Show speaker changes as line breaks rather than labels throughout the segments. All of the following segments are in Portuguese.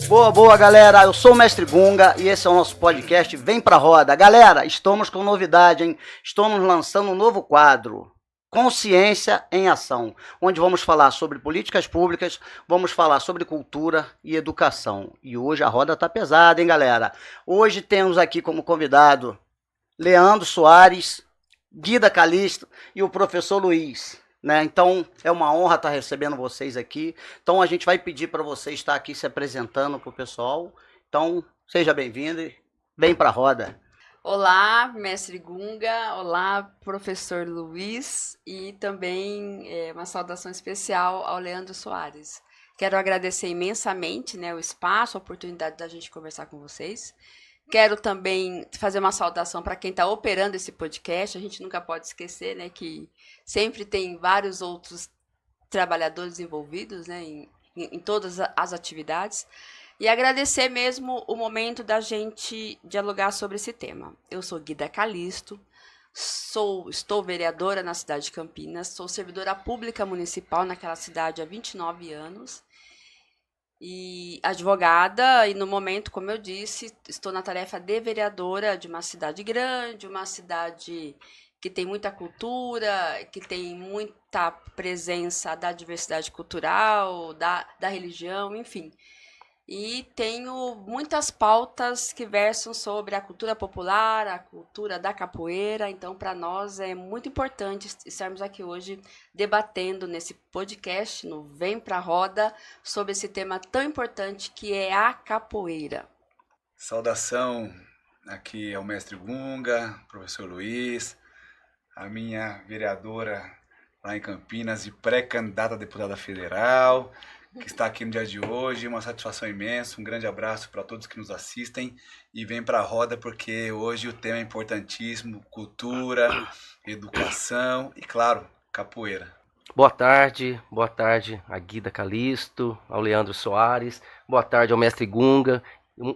Boa, boa, galera. Eu sou o Mestre Gunga e esse é o nosso podcast Vem Pra Roda. Galera, estamos com novidade, hein? Estamos lançando um novo quadro, Consciência em Ação, onde vamos falar sobre políticas públicas, vamos falar sobre cultura e educação. E hoje a roda tá pesada, hein, galera? Hoje temos aqui como convidado Leandro Soares, Guida Calisto e o professor Luiz. Né? Então é uma honra estar recebendo vocês aqui. Então a gente vai pedir para você estar aqui se apresentando para o pessoal. Então seja bem-vindo e vem para a roda.
Olá, mestre Gunga, olá, professor Luiz, e também uma saudação especial ao Leandro Soares. Quero agradecer imensamente, né, o espaço, a oportunidade da gente conversar com vocês. Quero também fazer uma saudação para quem está operando esse podcast. A gente nunca pode esquecer, né, que sempre tem vários outros trabalhadores envolvidos, né, em todas as atividades. E agradecer mesmo o momento da gente dialogar sobre esse tema. Eu sou Guida Calisto, estou vereadora na cidade de Campinas, sou servidora pública municipal naquela cidade há 29 anos. E advogada, e no momento, como eu disse, estou na tarefa de vereadora de uma cidade grande, uma cidade que tem muita cultura, que tem muita presença da diversidade cultural, da religião, enfim. E tenho muitas pautas que versam sobre a cultura popular, a cultura da capoeira. Então, para nós é muito importante estarmos aqui hoje debatendo nesse podcast, no Vem Pra Roda, sobre esse tema tão importante que é a capoeira.
Saudação, aqui é o mestre Gunga, professor Luiz, a minha vereadora lá em Campinas e pré-candidata a deputada federal, que está aqui no dia de hoje. Uma satisfação imensa, um grande abraço para todos que nos assistem e vem para a roda porque hoje o tema é importantíssimo: cultura, educação e, claro, capoeira.
Boa tarde a Guida Calisto, ao Leandro Soares, boa tarde ao mestre Gunga.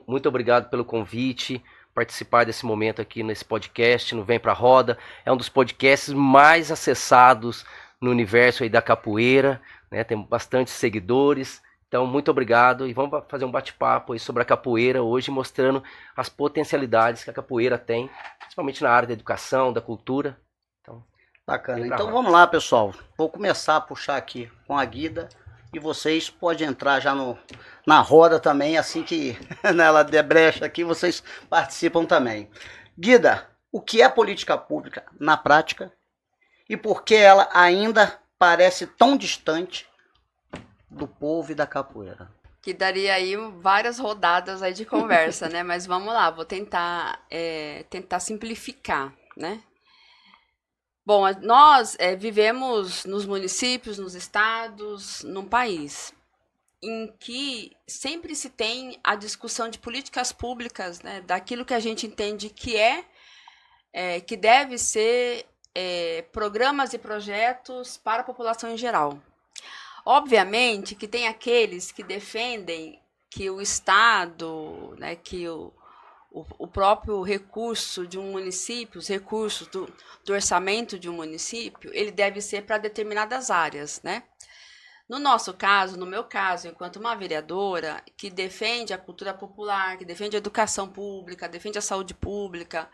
Muito obrigado pelo convite, participar desse momento aqui nesse podcast, no Vem Pra Roda. É um dos podcasts mais acessados no universo aí da capoeira, né? Tem bastante seguidores, então muito obrigado e vamos fazer um bate-papo aí sobre a capoeira hoje, mostrando as potencialidades que a capoeira tem, principalmente na área da educação, da cultura. Então,
bacana. Então vamos lá, pessoal. Vou começar a puxar aqui com a Guida e vocês podem entrar já na roda também, assim que ela der brecha aqui, vocês participam também. Guida, o que é política pública na prática e por que ela ainda parece tão distante do povo e da capoeira?
Que daria aí várias rodadas aí de conversa, né? Mas vamos lá, vou tentar simplificar, né? Bom, nós vivemos nos municípios, nos estados, num país em que sempre se tem a discussão de políticas públicas, né, daquilo que a gente entende que deve ser programas e projetos para a população em geral. Obviamente que tem aqueles que defendem que o Estado, né, que o próprio recurso de um município, os recursos do orçamento de um município, ele deve ser para determinadas áreas, né? No nosso caso, no meu caso, enquanto uma vereadora que defende a cultura popular, que defende a educação pública, defende a saúde pública,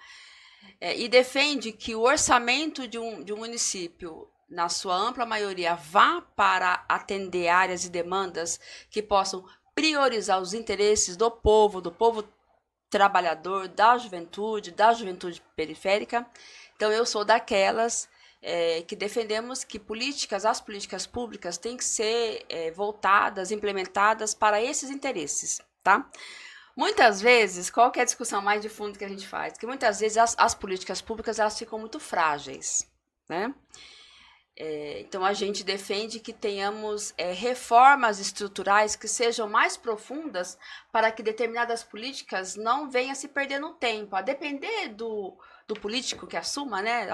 e defende que o orçamento de um município, na sua ampla maioria, vá para atender áreas e demandas que possam priorizar os interesses do povo trabalhador, da juventude periférica. Então, eu sou daquelas que defendemos que as políticas públicas têm que ser voltadas, implementadas para esses interesses, tá? Muitas vezes, qual que é a discussão mais de fundo que a gente faz? Que muitas vezes as políticas públicas elas ficam muito frágeis, né? Então, a gente defende que tenhamos reformas estruturais que sejam mais profundas para que determinadas políticas não venham a se perder no tempo. A depender do político que assuma, né?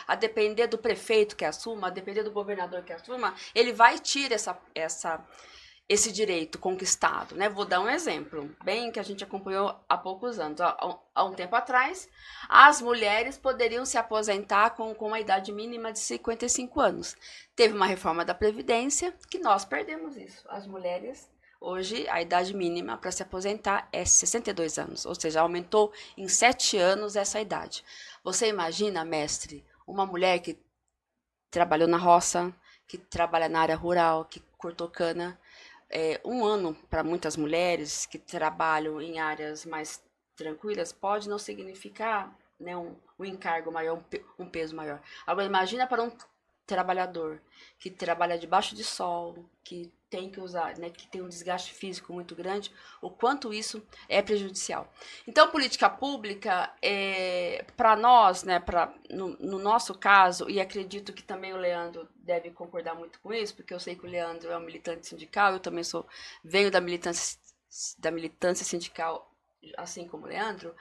A depender do prefeito que assuma, a depender do governador que assuma, ele vai tirar esse direito conquistado, né? Vou dar um exemplo, bem que a gente acompanhou há poucos anos. Há um tempo atrás, as mulheres poderiam se aposentar com a idade mínima de 55 anos. Teve uma reforma da Previdência que nós perdemos isso. As mulheres Hoje, a idade mínima para se aposentar é 62 anos, ou seja, aumentou em 7 anos essa idade. Você imagina, mestre, uma mulher que trabalhou na roça, que trabalha na área rural, que cortou cana, um ano para muitas mulheres que trabalham em áreas mais tranquilas pode não significar, né, um encargo maior, um peso maior. Agora, imagina para um trabalhador que trabalha debaixo de sol, que tem que usar, né, que tem um desgaste físico muito grande, o quanto isso é prejudicial. Então, política pública, para nós, né, no nosso caso, e acredito que também o Leandro deve concordar muito com isso, porque eu sei que o Leandro é um militante sindical, eu também venho da militância sindical, assim como o Leandro,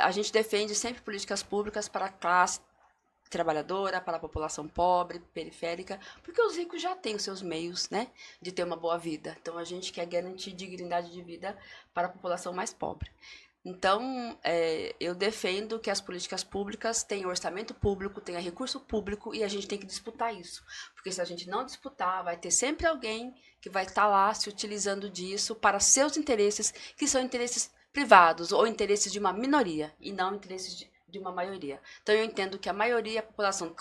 a gente defende sempre políticas públicas para a classe trabalhadora, para a população pobre, periférica, porque os ricos já têm os seus meios, né, de ter uma boa vida. Então, a gente quer garantir dignidade de vida para a população mais pobre. Então, eu defendo que as políticas públicas tenham orçamento público, tenham recurso público, e a gente tem que disputar isso. Porque se a gente não disputar, vai ter sempre alguém que vai estar lá se utilizando disso para seus interesses, que são interesses privados ou interesses de uma minoria, e não interesses de uma maioria. Então, eu entendo que a maioria é a população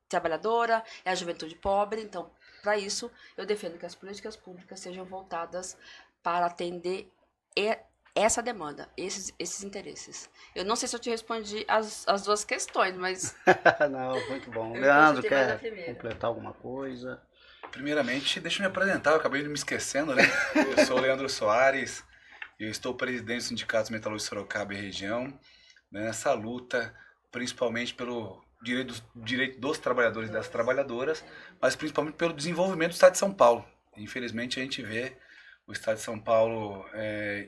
trabalhadora, é a juventude pobre. Então, para isso, eu defendo que as políticas públicas sejam voltadas para atender essa demanda, esses interesses. Eu não sei se eu te respondi as duas questões, mas...
Não, muito bom.
Eu
Leandro,
gostei mais da
quer
primeira.
completar alguma coisa?
Primeiramente, deixa eu me apresentar, eu acabei de me esquecendo, né? Eu sou o Leandro Soares, eu estou presidente do Sindicato Metalúrgico Sorocaba e região, né, nessa luta, principalmente pelo direito dos trabalhadores e das trabalhadoras, mas principalmente pelo desenvolvimento do Estado de São Paulo. Infelizmente, a gente vê o Estado de São Paulo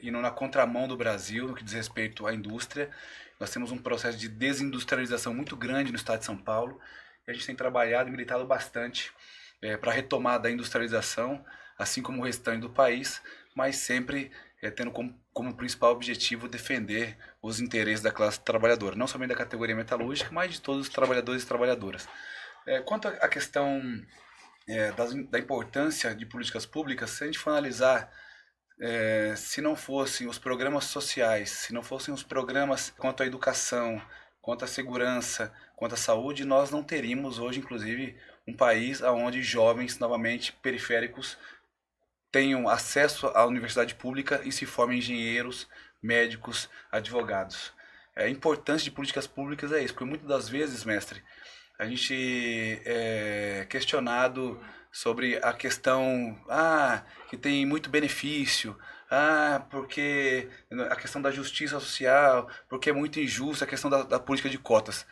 indo na contramão do Brasil no que diz respeito à indústria. Nós temos um processo de desindustrialização muito grande no Estado de São Paulo, e a gente tem trabalhado e militado bastante para a retomada da industrialização, assim como o restante do país, mas sempre tendo como principal objetivo defender os interesses da classe trabalhadora, não somente da categoria metalúrgica, mas de todos os trabalhadores e trabalhadoras. Quanto à questão da importância de políticas públicas, se a gente for analisar, se não fossem os programas sociais, se não fossem os programas quanto à educação, quanto à segurança, quanto à saúde, nós não teríamos hoje, inclusive, um país onde jovens, novamente, periféricos, tenham acesso à universidade pública e se formem engenheiros, médicos, advogados. A importância de políticas públicas é isso, porque muitas das vezes, mestre, a gente é questionado sobre a questão que tem muito benefício, porque a questão da justiça social, porque é muito injusta a questão da política de cotas.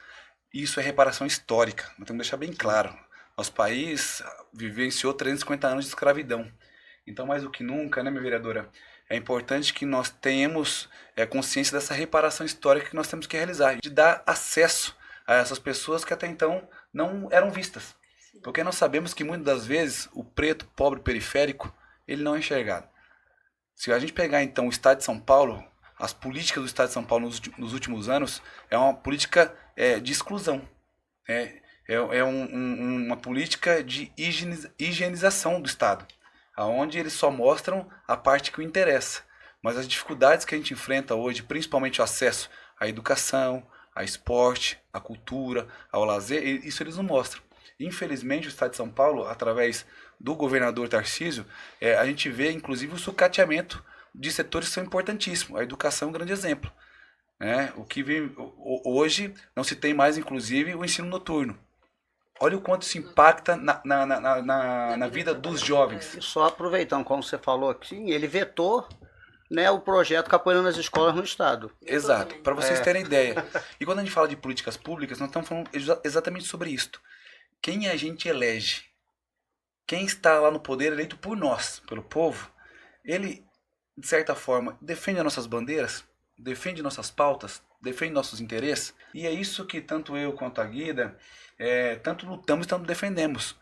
Isso é reparação histórica, nós temos que deixar bem claro. Nosso país vivenciou 350 anos de escravidão. Então, mais do que nunca, né, minha vereadora, é importante que nós tenhamos consciência dessa reparação histórica que nós temos que realizar, de dar acesso a essas pessoas que até então não eram vistas. Porque nós sabemos que muitas das vezes o preto, pobre, periférico, ele não é enxergado. Se a gente pegar então o Estado de São Paulo, as políticas do Estado de São Paulo nos últimos anos, é uma política de exclusão. Uma política de higienização do Estado, onde eles só mostram a parte que o interessa. Mas as dificuldades que a gente enfrenta hoje, principalmente o acesso à educação, ao esporte, à cultura, ao lazer, isso eles não mostram. Infelizmente, o Estado de São Paulo, através do governador Tarcísio, a gente vê, inclusive, o sucateamento de setores que são importantíssimos. A educação é um grande exemplo. O que hoje não se tem mais, inclusive, o ensino noturno. Olha o quanto isso impacta na vida dos jovens.
E só aproveitando, como você falou aqui, ele vetou, né, o projeto Capoeira nas escolas no estado.
Exato, para vocês terem ideia. E quando a gente fala de políticas públicas, nós estamos falando exatamente sobre isso. Quem a gente elege, quem está lá no poder eleito por nós, pelo povo, ele, de certa forma, defende as nossas bandeiras, defende nossas pautas, defende nossos interesses. E é isso que tanto eu quanto a Guida tanto lutamos e tanto defendemos,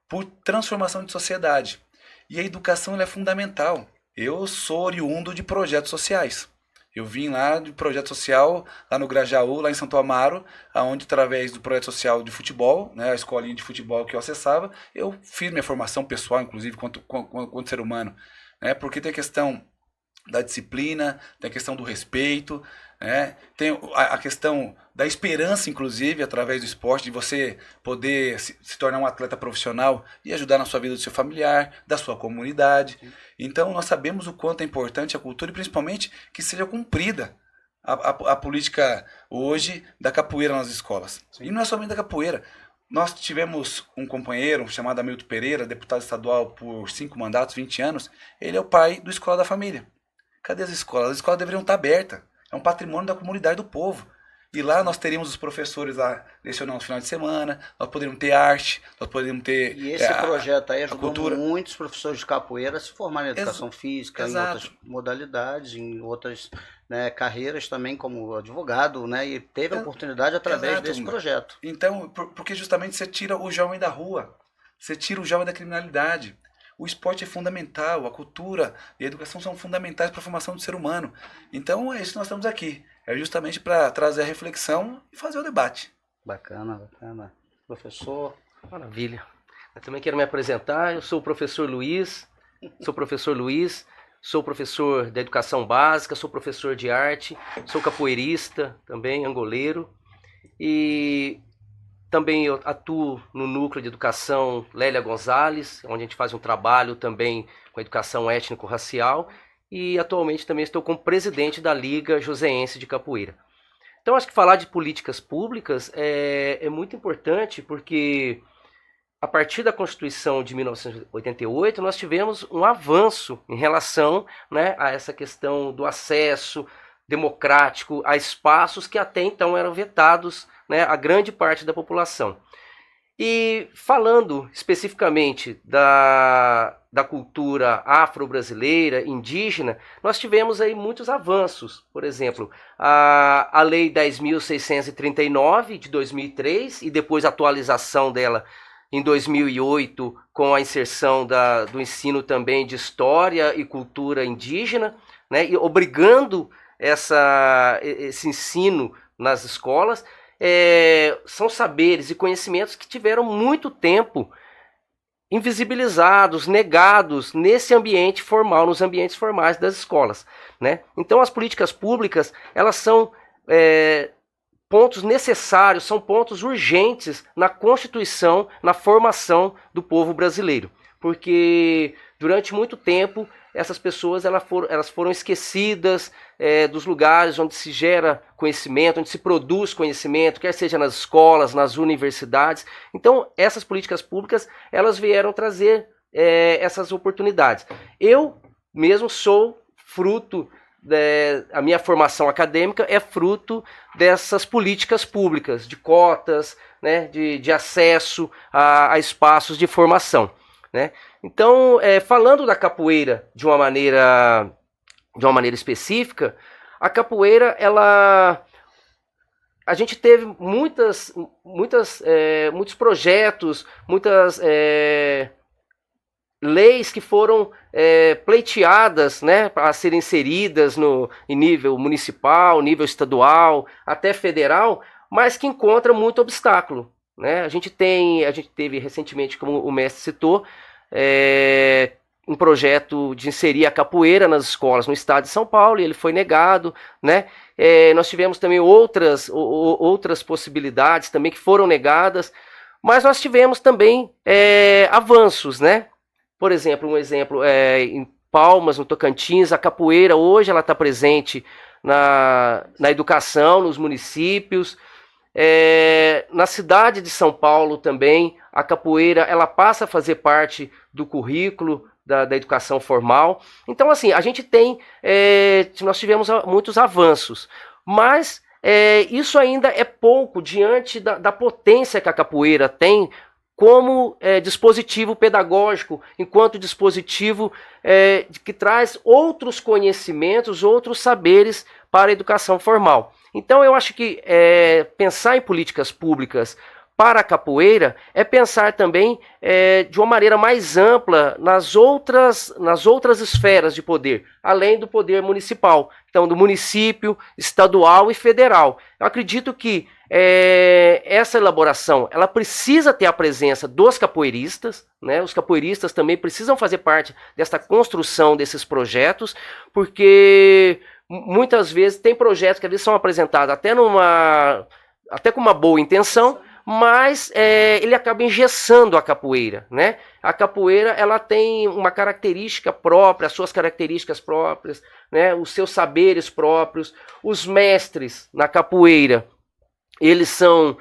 por transformação de sociedade. E a educação ela é fundamental. Eu sou oriundo de projetos sociais. Eu vim lá de projeto social, lá no Grajaú, lá em Santo Amaro, onde através do projeto social de futebol, né, a escolinha de futebol que eu acessava, eu fiz minha formação pessoal, inclusive, quanto ser humano. né? Porque tem a questão da disciplina, tem a questão do respeito, né? Tem a questão da esperança, inclusive, através do esporte, de você poder se tornar um atleta profissional e ajudar na sua vida do seu familiar, da sua comunidade. Então, nós sabemos o quanto é importante a cultura e, principalmente, que seja cumprida a política hoje da capoeira nas escolas. Sim. E não é somente da capoeira. Nós tivemos um companheiro chamado Hamilton Pereira, deputado estadual por 5 mandatos, 20 anos. Ele é o pai do Escola da Família. Cadê as escolas? As escolas deveriam estar abertas. É um patrimônio da comunidade do povo. E lá nós teríamos os professores lá lecionando no final de semana, nós poderíamos ter arte, nós poderíamos ter...
E esse projeto aí ajudou
cultura.
Muitos professores de capoeira a se formarem em educação física,
Exato.
em outras modalidades, em outras, né, carreiras também como advogado, né, e teve a oportunidade através desse projeto.
Então, porque justamente você tira o jovem da rua, você tira o jovem da criminalidade. O esporte é fundamental, a cultura e a educação são fundamentais para a formação do ser humano. Então, é isso que nós estamos aqui. É justamente para trazer a reflexão e fazer o debate.
Bacana, bacana. Professor?
Maravilha. Eu também quero me apresentar. Eu sou o professor Luiz. Sou professor da educação básica, sou professor de arte, sou capoeirista também, angoleiro. E também eu atuo no núcleo de educação Lélia Gonzalez, onde a gente faz um trabalho também com educação étnico-racial. E atualmente também estou como presidente da Liga Joseense de Capoeira. Então acho que falar de políticas públicas é muito importante, porque a partir da Constituição de 1988 nós tivemos um avanço em relação, né, a essa questão do acesso democrático a espaços que até então eram vetados, né, a grande parte da população. E falando especificamente da cultura afro-brasileira, indígena, nós tivemos aí muitos avanços. Por exemplo, a Lei 10.639 de 2003 e depois a atualização dela em 2008 com a inserção do ensino também de história e cultura indígena, né, e obrigando esse ensino nas escolas. São saberes e conhecimentos que tiveram muito tempo invisibilizados, negados nesse ambiente formal, nos ambientes formais das escolas, né? Então as políticas públicas, elas são pontos necessários, são pontos urgentes na constituição, na formação do povo brasileiro, porque durante muito tempo essas pessoas elas foram esquecidas dos lugares onde se gera conhecimento, onde se produz conhecimento, quer seja nas escolas, nas universidades. Então, essas políticas públicas, elas vieram trazer essas oportunidades. Eu mesmo sou fruto, a minha formação acadêmica é fruto dessas políticas públicas, de cotas, né, de acesso a espaços de formação, né? Então, falando da capoeira de uma maneira específica, a capoeira, a gente teve muitos projetos, muitas leis que foram pleiteadas, né, para serem inseridas em nível municipal, nível estadual, até federal, mas que encontram muito obstáculo, né? A gente teve recentemente, como o mestre citou, um projeto de inserir a capoeira nas escolas no estado de São Paulo, e ele foi negado, né? Nós tivemos também outras possibilidades também que foram negadas, mas nós tivemos também avanços, né? Por exemplo, em Palmas, no Tocantins, a capoeira hoje ela está presente na educação, nos municípios. Na cidade de São Paulo também, a capoeira ela passa a fazer parte do currículo da educação formal. Então, assim, nós tivemos muitos avanços, mas isso ainda é pouco diante da potência que a capoeira tem como dispositivo pedagógico, enquanto dispositivo que traz outros conhecimentos, outros saberes para a educação formal. Então eu acho que pensar em políticas públicas para a capoeira é pensar também de uma maneira mais ampla nas outras esferas de poder, além do poder municipal, então do município, estadual e federal. Eu acredito que essa elaboração, ela precisa ter a presença dos capoeiristas, né? Os capoeiristas também precisam fazer parte dessa construção desses projetos, porque muitas vezes tem projetos que às vezes são apresentados até com uma boa intenção, mas ele acaba engessando a capoeira, né? A capoeira, ela tem uma característica própria, as suas características próprias, né? Os seus saberes próprios. Os mestres na capoeira, eles são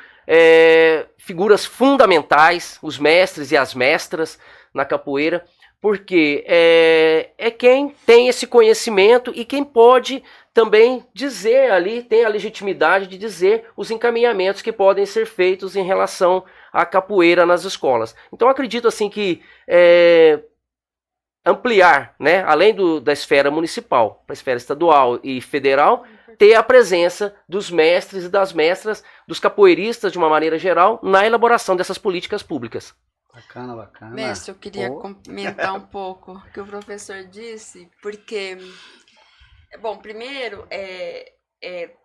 figuras fundamentais, os mestres e as mestras na capoeira, porque é quem tem esse conhecimento e quem pode também dizer ali, tem a legitimidade de dizer os encaminhamentos que podem ser feitos em relação à capoeira nas escolas. Então acredito assim que ampliar, né, além da esfera municipal, para a esfera estadual e federal, ter a presença dos mestres e das mestras, dos capoeiristas de uma maneira geral, na elaboração dessas políticas públicas.
Bacana, bacana.
Mestre, eu queria comentar um pouco o que o professor disse, porque, bom, primeiro,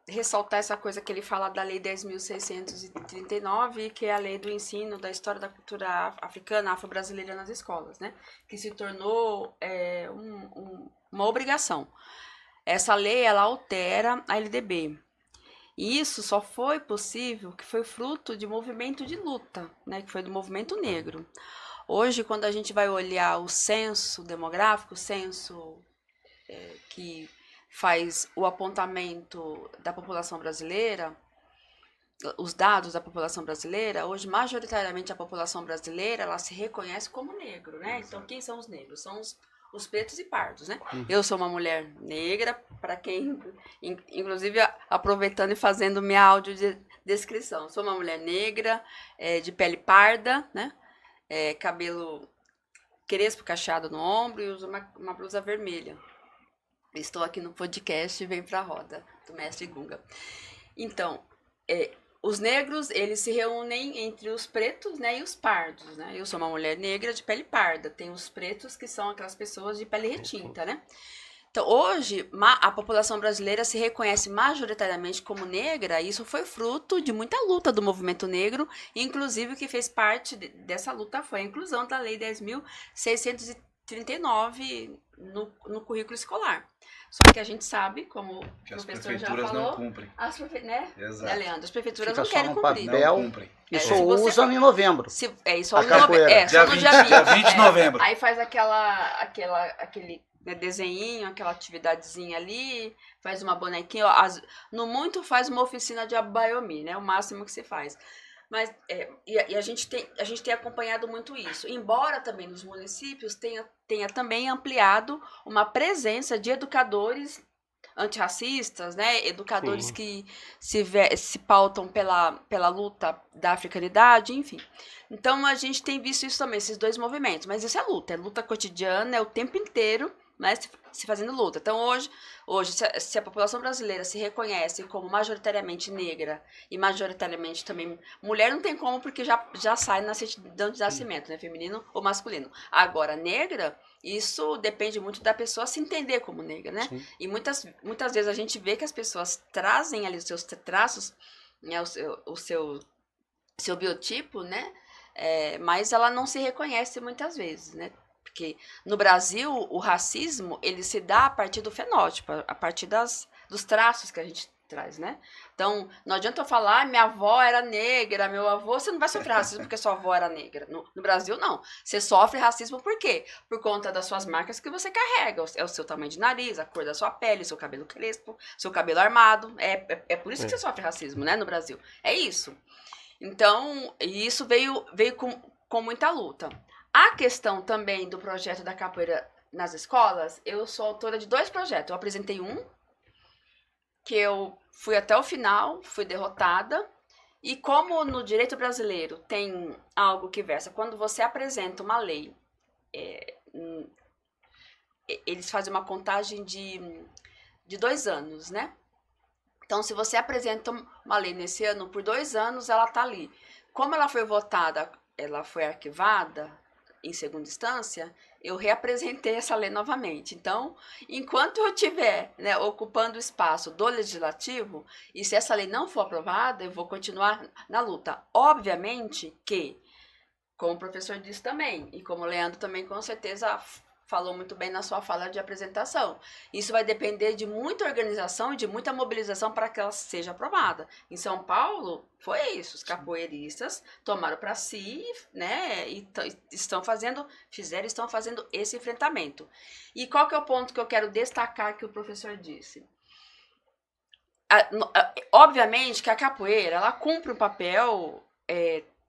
ressaltar essa coisa que ele fala da Lei 10.639, que é a lei do ensino da história da cultura africana, afro-brasileira nas escolas, né? Que se tornou uma obrigação. Essa lei, ela altera a LDB. E isso só foi possível, que foi fruto de movimento de luta, né? Que foi do movimento negro. Hoje, quando a gente vai olhar o censo demográfico, o censo que faz o apontamento da população brasileira, os dados da população brasileira, hoje, majoritariamente, a população brasileira, ela se reconhece como negro, né? Então, quem são os negros? São os pretos e pardos, né? Eu sou uma mulher negra, para quem, inclusive, aproveitando e fazendo minha audiodescrição. Sou uma mulher negra, de pele parda, né? Cabelo crespo, cacheado no ombro e uso uma blusa vermelha. Estou aqui no podcast Vem Pra Roda, do mestre Gunga. Então, os negros, eles se reúnem entre os pretos, né, e os pardos, né? Eu sou uma mulher negra de pele parda. Tem os pretos, que são aquelas pessoas de pele retinta, né? Então, hoje, a população brasileira se reconhece majoritariamente como negra, e isso foi fruto de muita luta do movimento negro, inclusive o que fez parte dessa luta foi a inclusão da Lei 10.639 no currículo escolar. Só que a gente sabe, como
que
o
as
professor já
prefeituras
falou,
não cumprem.
né?
Exato.
Né, Leandro? As prefeituras
Fica
não
só
querem
no
cumprir.
papel.
Não cumprem.
E
Se
só
você
usam em novembro.
Isso
A
no
capoeira.
só no dia 20.
Dia 20 de novembro.
Aí faz aquele desenhinho, aquela atividadezinha ali, faz uma bonequinha. No muito faz uma oficina de abaiomi, né? O máximo que se faz. Mas a gente tem acompanhado muito isso. Embora também nos municípios tenha também ampliado uma presença de educadores antirracistas, né? Educadores
Sim.
que se pautam pela luta da africanidade, enfim. Então a gente tem visto isso também, esses dois movimentos. Mas isso é luta cotidiana, é o tempo inteiro, né, se fazendo luta. Então hoje se a população brasileira se reconhece como majoritariamente negra e majoritariamente também mulher, não tem como, porque já sai na certidão de nascimento, né, feminino ou masculino. Agora, negra, isso depende muito da pessoa se entender como negra, né? Sim. E muitas vezes a gente vê que as pessoas trazem ali os seus traços, né, o seu biotipo, né? Mas ela não se reconhece muitas vezes, né? Porque no Brasil, o racismo, ele se dá a partir do fenótipo, a partir dos traços que a gente traz, né? Então, não adianta eu falar, minha avó era negra, meu avô, você não vai sofrer racismo porque sua avó era negra. No Brasil, não. Você sofre racismo por quê? Por conta das suas marcas que você carrega. É o seu tamanho de nariz, a cor da sua pele, seu cabelo crespo, seu cabelo armado. É por isso que você sofre racismo, né, no Brasil. É isso. Então, isso veio com muita luta. A questão também do projeto da capoeira nas escolas, eu sou autora de 2 projetos. Eu apresentei um, que eu fui até o final, fui derrotada. E como no direito brasileiro tem algo que versa, quando você apresenta uma lei, eles fazem uma contagem de 2 anos, né? Então, se você apresenta uma lei nesse ano, por 2 anos ela está ali. Como ela foi votada, ela foi arquivada, em segunda instância, eu reapresentei essa lei novamente. Então, enquanto eu estiver, né, ocupando o espaço do legislativo, e se essa lei não for aprovada, eu vou continuar na luta. Obviamente que, como o professor disse também, e como o Leandro também com certeza falou muito bem na sua fala de apresentação, isso vai depender de muita organização e de muita mobilização para que ela seja aprovada. Em São Paulo, foi isso. Os capoeiristas tomaram para si, né, e estão fazendo esse enfrentamento. E qual que é o ponto que eu quero destacar que o professor disse? Obviamente que a capoeira, ela cumpre um papel...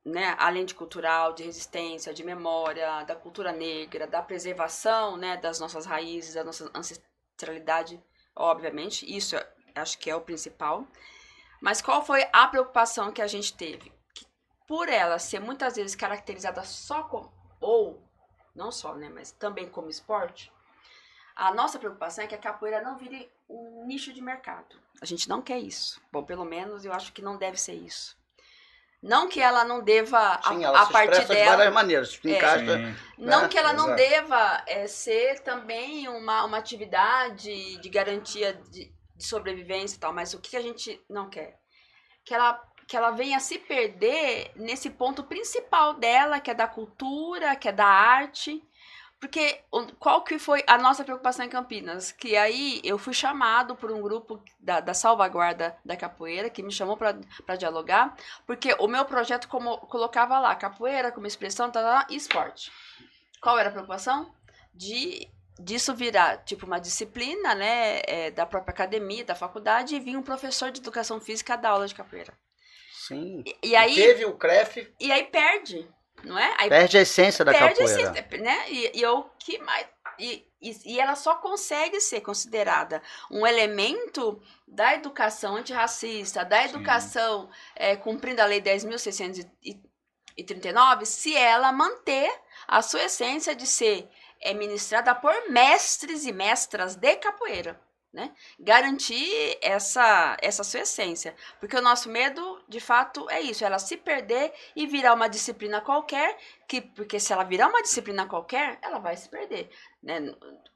né, além de cultural, de resistência, de memória, da cultura negra, da preservação, né, das nossas raízes, da nossa ancestralidade, obviamente, isso acho que é o principal. Mas qual foi a preocupação que a gente teve? Que por ela ser muitas vezes caracterizada só como, ou não só, né, mas também como esporte, a nossa preocupação é que a capoeira não vire um nicho de mercado. A gente não quer isso. Bom, pelo menos eu acho que não deve ser isso. Não que ela não deva,
Sim, ela
a
se
partir
expressa de
dela...
várias maneiras. Encaixa,
Não
né?
que ela não
Exato.
deva ser também uma atividade de garantia de sobrevivência e tal, mas o que a gente não quer? Que ela venha se perder nesse ponto principal dela, que é da cultura, que é da arte. Porque qual que foi a nossa preocupação em Campinas? Que aí eu fui chamado por um grupo da salvaguarda da capoeira, que me chamou para dialogar, porque o meu projeto colocava lá capoeira como expressão e esporte. Qual era a preocupação? Disso virar tipo uma disciplina, né, da própria academia, da faculdade, e vir um professor de educação física dar aula de capoeira.
Sim.
E aí,
teve o CREF.
E aí perde, não é? Aí
perde a essência da
perde
capoeira.
né? E eu que mais e ela só consegue ser considerada um elemento da educação antirracista, da educação cumprindo a lei 10.639, se ela manter a sua essência de ser ministrada por mestres e mestras de capoeira. Né? Garantir essa sua essência, porque o nosso medo de fato é isso, ela se perder e virar uma disciplina qualquer, porque se ela virar uma disciplina qualquer, ela vai se perder, né?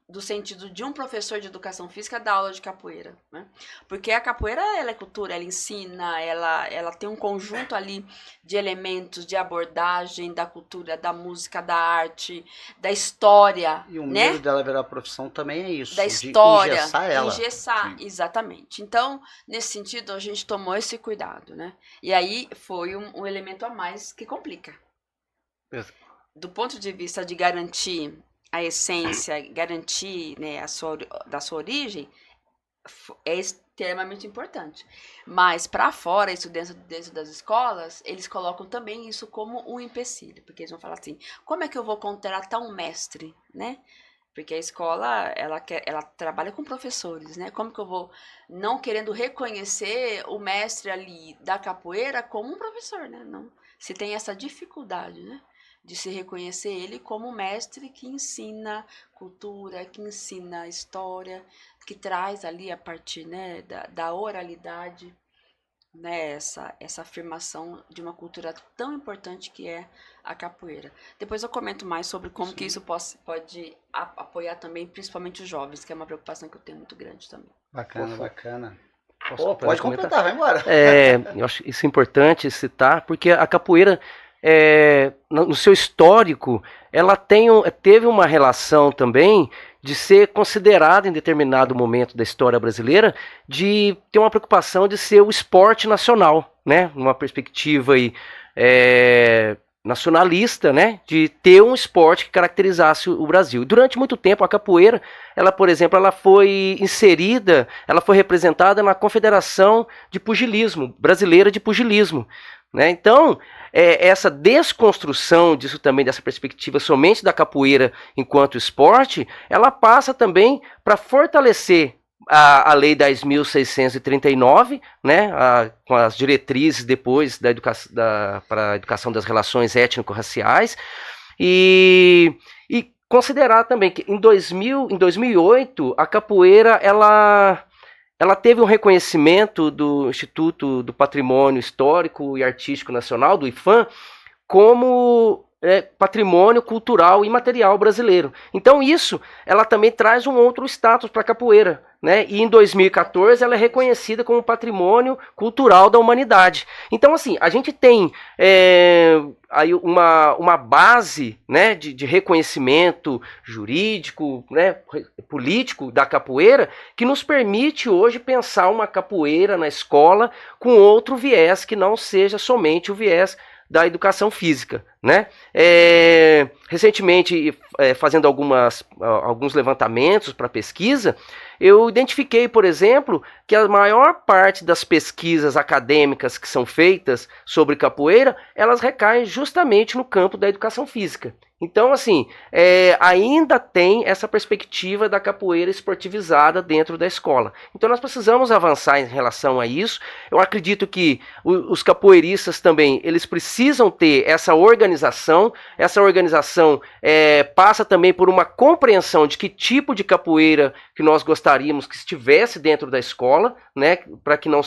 Do sentido de um professor de educação física dar aula de capoeira, né? Porque a capoeira, ela é cultura, ela ensina, ela tem um conjunto ali de elementos de abordagem da cultura, da música, da arte, da história,
E o
né?
medo dela virar profissão também é isso.
Da história,
de engessar ela.
engessar, exatamente. Então, nesse sentido, a gente tomou esse cuidado, né? E aí foi um elemento a mais que complica. Do ponto de vista de garantir a essência, garantir, né, da sua origem, é extremamente importante. Mas para fora, isso dentro das escolas, eles colocam também isso como um empecilho, porque eles vão falar assim: como é que eu vou contratar um mestre, né? Porque a escola, ela trabalha com professores, né? Como que eu vou, não querendo reconhecer o mestre ali da capoeira como um professor, né? Não, se tem essa dificuldade, né? De se reconhecer ele como um mestre que ensina cultura, que ensina história, que traz ali a partir, né, da oralidade, né, essa afirmação de uma cultura tão importante que é a capoeira. Depois eu comento mais sobre como que isso pode apoiar também, principalmente os jovens, que é uma preocupação que eu tenho muito grande também.
Bacana, bacana.
Pode
completar, vai embora.
Eu acho isso importante citar, porque a capoeira, no seu histórico, ela teve uma relação também de ser considerada em determinado momento da história brasileira, de ter uma preocupação de ser o esporte nacional, né? Numa perspectiva aí, nacionalista, né? De ter um esporte que caracterizasse o Brasil. E durante muito tempo a capoeira, ela, por exemplo, ela foi inserida, ela foi representada na Confederação de Pugilismo, Brasileira de Pugilismo, né? Então, essa desconstrução disso também, dessa perspectiva somente da capoeira enquanto esporte, ela passa também para fortalecer a Lei 10.639, né, com as diretrizes depois para a educação das relações étnico-raciais, e considerar também que em 2008 a capoeira ela teve um reconhecimento do Instituto do Patrimônio Histórico e Artístico Nacional, do IPHAN, como patrimônio cultural e material brasileiro. Então isso, ela também traz um outro status para a capoeira, né? E em 2014 ela é reconhecida como patrimônio cultural da humanidade. Então assim, a gente tem aí uma base, né, de reconhecimento jurídico, né, político da capoeira, que nos permite hoje pensar uma capoeira na escola com outro viés que não seja somente o viés da educação física, né? Recentemente, fazendo alguns levantamentos para pesquisa, eu identifiquei, por exemplo, que a maior parte das pesquisas acadêmicas que são feitas sobre capoeira, elas recaem justamente no campo da educação física. Então, assim, ainda tem essa perspectiva da capoeira esportivizada dentro da escola. Então, nós precisamos avançar em relação a isso. Eu acredito que os capoeiristas também, eles precisam ter essa organização. Essa organização passa também por uma compreensão de que tipo de capoeira que nós gostaríamos que estivesse dentro da escola, né, para que não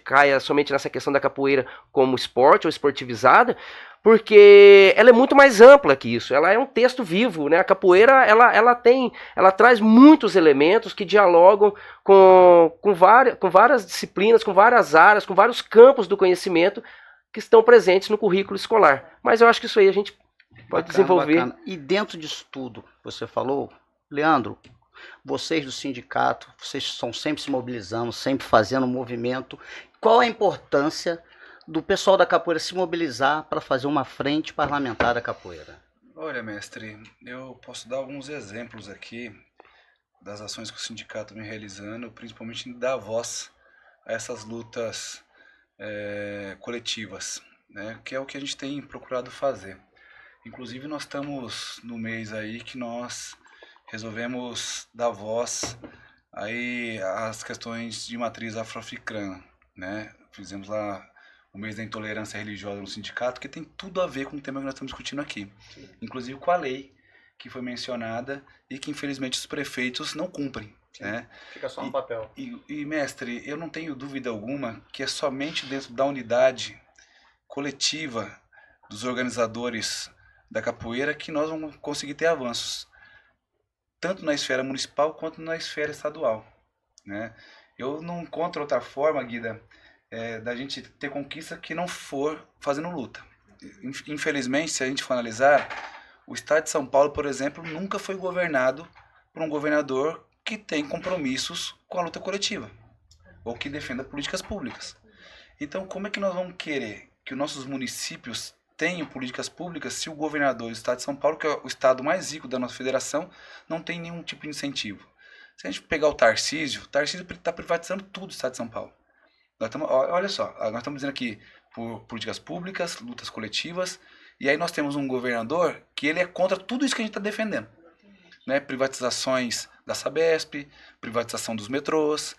caia somente nessa questão da capoeira como esporte ou esportivizada, porque ela é muito mais ampla que isso, ela é um texto vivo, né? A capoeira ela traz muitos elementos que dialogam com várias disciplinas, com várias áreas, com vários campos do conhecimento que estão presentes no currículo escolar. Mas eu acho que isso aí a gente pode desenvolver.
Bacana. E dentro disso tudo, você falou, Leandro, vocês do sindicato, vocês estão sempre se mobilizando, sempre fazendo movimento. Qual a importância do pessoal da capoeira se mobilizar para fazer uma frente parlamentar da capoeira?
Olha, mestre, eu posso dar alguns exemplos aqui das ações que o sindicato vem realizando, principalmente dar voz a essas lutas coletivas, né, que é o que a gente tem procurado fazer. Inclusive, nós estamos no mês aí que nós resolvemos dar voz aí às questões de matriz afro-africana, né? Fizemos lá o mês da intolerância religiosa no sindicato, que tem tudo a ver com o tema que nós estamos discutindo aqui. Sim. Inclusive com a lei que foi mencionada e que infelizmente os prefeitos não cumprem. Né?
Fica só no papel.
E, mestre, eu não tenho dúvida alguma que é somente dentro da unidade coletiva dos organizadores da capoeira que nós vamos conseguir ter avanços, tanto na esfera municipal quanto na esfera estadual. Né? Eu não encontro outra forma, Guida, da gente ter conquista que não for fazendo luta. Infelizmente, se a gente for analisar, o estado de São Paulo, por exemplo, nunca foi governado por um governador que tem compromissos com a luta coletiva, ou que defenda políticas públicas. Então, como é que nós vamos querer que os nossos municípios tenham políticas públicas se o governador do estado de São Paulo, que é o estado mais rico da nossa federação, não tem nenhum tipo de incentivo? Se a gente pegar o Tarcísio está privatizando tudo do estado de São Paulo. Olha só, nós estamos dizendo aqui por políticas públicas, lutas coletivas, e aí nós temos um governador que ele é contra tudo isso que a gente está defendendo. Né? Privatizações da Sabesp, privatização dos metrôs,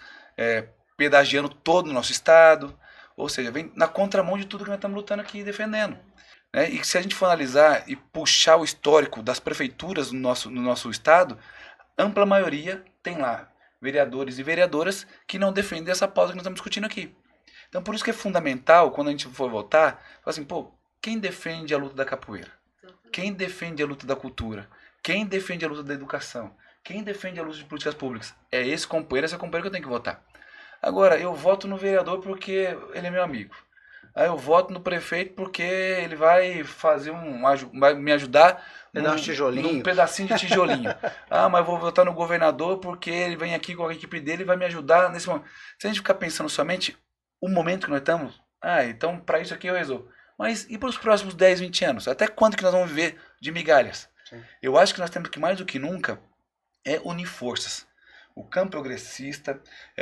pedagiando todo o nosso estado, ou seja, vem na contramão de tudo que nós estamos lutando aqui e defendendo. Né? E se a gente for analisar e puxar o histórico das prefeituras no nosso estado, ampla maioria tem lá vereadores e vereadoras que não defendem essa pauta que nós estamos discutindo aqui. Então, por isso que é fundamental, quando a gente for votar, falar assim, quem defende a luta da capoeira? Quem defende a luta da cultura? Quem defende a luta da educação? Quem defende a luta de políticas públicas? É esse companheiro que eu tenho que votar. Agora, eu voto no vereador porque ele é meu amigo. Aí eu voto no prefeito porque ele vai vai me ajudar num pedacinho de tijolinho. Mas eu vou votar no governador porque ele vem aqui com a equipe dele e vai me ajudar nesse momento. Se a gente ficar pensando somente o momento que nós estamos, então para isso aqui eu resolvo. Mas e para os próximos 10, 20 anos? Até quando que nós vamos viver de migalhas? Sim. Eu acho que nós temos que, mais do que nunca, unir forças. O campo progressista,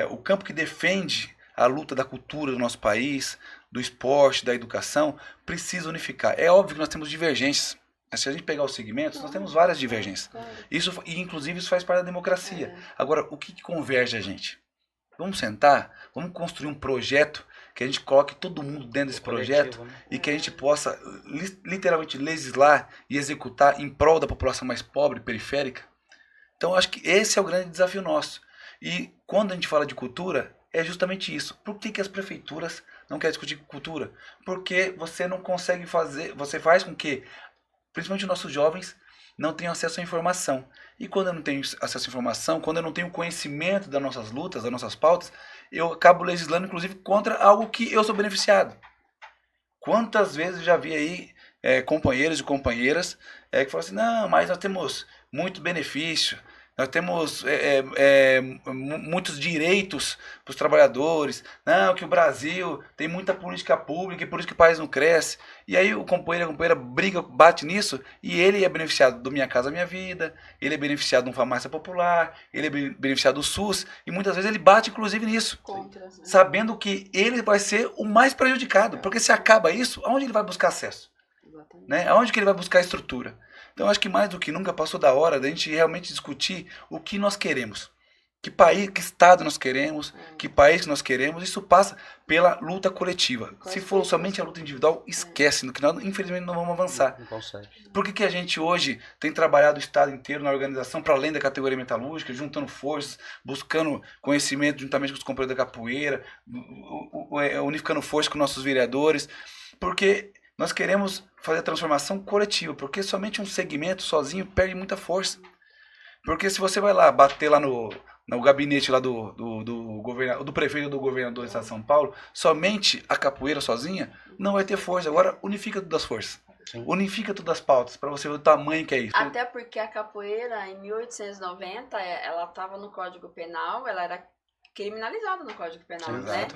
o campo que defende a luta da cultura do nosso país, do esporte, da educação, precisa unificar. É óbvio que nós temos divergências. Se a gente pegar os segmentos, nós temos várias divergências. Inclusive, isso faz parte da democracia. Agora, o que converge a gente? Vamos sentar, vamos construir um projeto que a gente coloque todo mundo dentro desse projeto, né? E que a gente possa literalmente legislar e executar em prol da população mais pobre, periférica. Então, acho que esse é o grande desafio nosso. E quando a gente fala de cultura, é justamente isso. Por que as prefeituras não querem discutir cultura? Porque você não consegue fazer, você faz com que principalmente os nossos jovens, não têm acesso à informação. E quando eu não tenho acesso à informação, quando eu não tenho conhecimento das nossas lutas, das nossas pautas, eu acabo legislando, inclusive, contra algo que eu sou beneficiado. Quantas vezes eu já vi aí companheiros e companheiras que falam assim, não, mas nós temos muito benefício, nós temos muitos direitos para os trabalhadores, não, que o Brasil tem muita política pública e por isso que o país não cresce. E aí o companheiro e a companheira briga, bate nisso e ele é beneficiado do Minha Casa Minha Vida, ele é beneficiado de uma farmácia popular, ele é beneficiado do SUS e muitas vezes ele bate inclusive nisso, sabendo que ele vai ser o mais prejudicado, porque se acaba isso, aonde ele vai buscar acesso? Né? Aonde que ele vai buscar estrutura? Então, acho que mais do que nunca passou da hora da gente realmente discutir o que nós queremos. Que país, que estado nós queremos, que país nós queremos. Isso passa pela luta coletiva. Se for somente a luta individual, esquece, que nós, infelizmente, não vamos avançar.
Não consegue.
Por que a gente hoje tem trabalhado o estado inteiro na organização, para além da categoria metalúrgica, juntando forças, buscando conhecimento juntamente com os companheiros da capoeira, unificando forças com nossos vereadores? Porque nós queremos fazer a transformação coletiva, porque somente um segmento sozinho perde muita força. Porque se você vai lá bater lá no gabinete lá do prefeito ou do governador do estado de São Paulo, somente a capoeira sozinha não vai ter força. Agora unifica todas as forças. Sim. Unifica todas as pautas, para você ver o tamanho que é isso.
Até porque a capoeira, em 1890, ela estava no Código Penal, ela era criminalizada no Código Penal, né?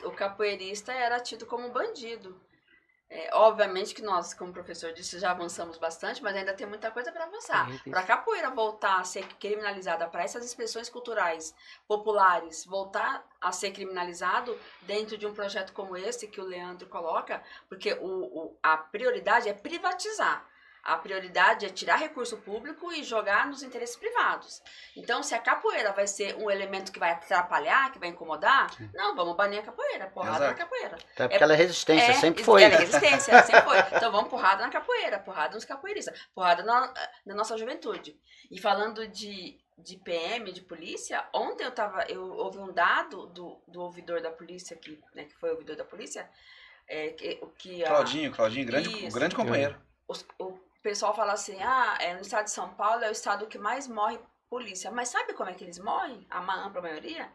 O capoeirista era tido como bandido. Obviamente que nós, como professor disse, já avançamos bastante, mas ainda tem muita coisa para avançar. Para a capoeira voltar a ser criminalizada, para essas expressões culturais populares voltar a ser criminalizado dentro de um projeto como esse que o Leandro coloca, porque a prioridade é privatizar. A prioridade é tirar recurso público e jogar nos interesses privados. Então, se a capoeira vai ser um elemento que vai atrapalhar, que vai incomodar, não, vamos banir a capoeira, porrada na capoeira.
Até porque ela é resistência, sempre foi.
Ela é resistência, sempre foi. Então, vamos porrada na capoeira, porrada nos capoeiristas, porrada na nossa juventude. E falando de PM, de polícia, ontem eu ouvi um dado do ouvidor da polícia, que foi ouvidor da polícia,
Claudinho, grande companheiro.
O pessoal fala assim, no estado de São Paulo é o estado que mais morre polícia. Mas sabe como é que eles morrem? A ampla maioria?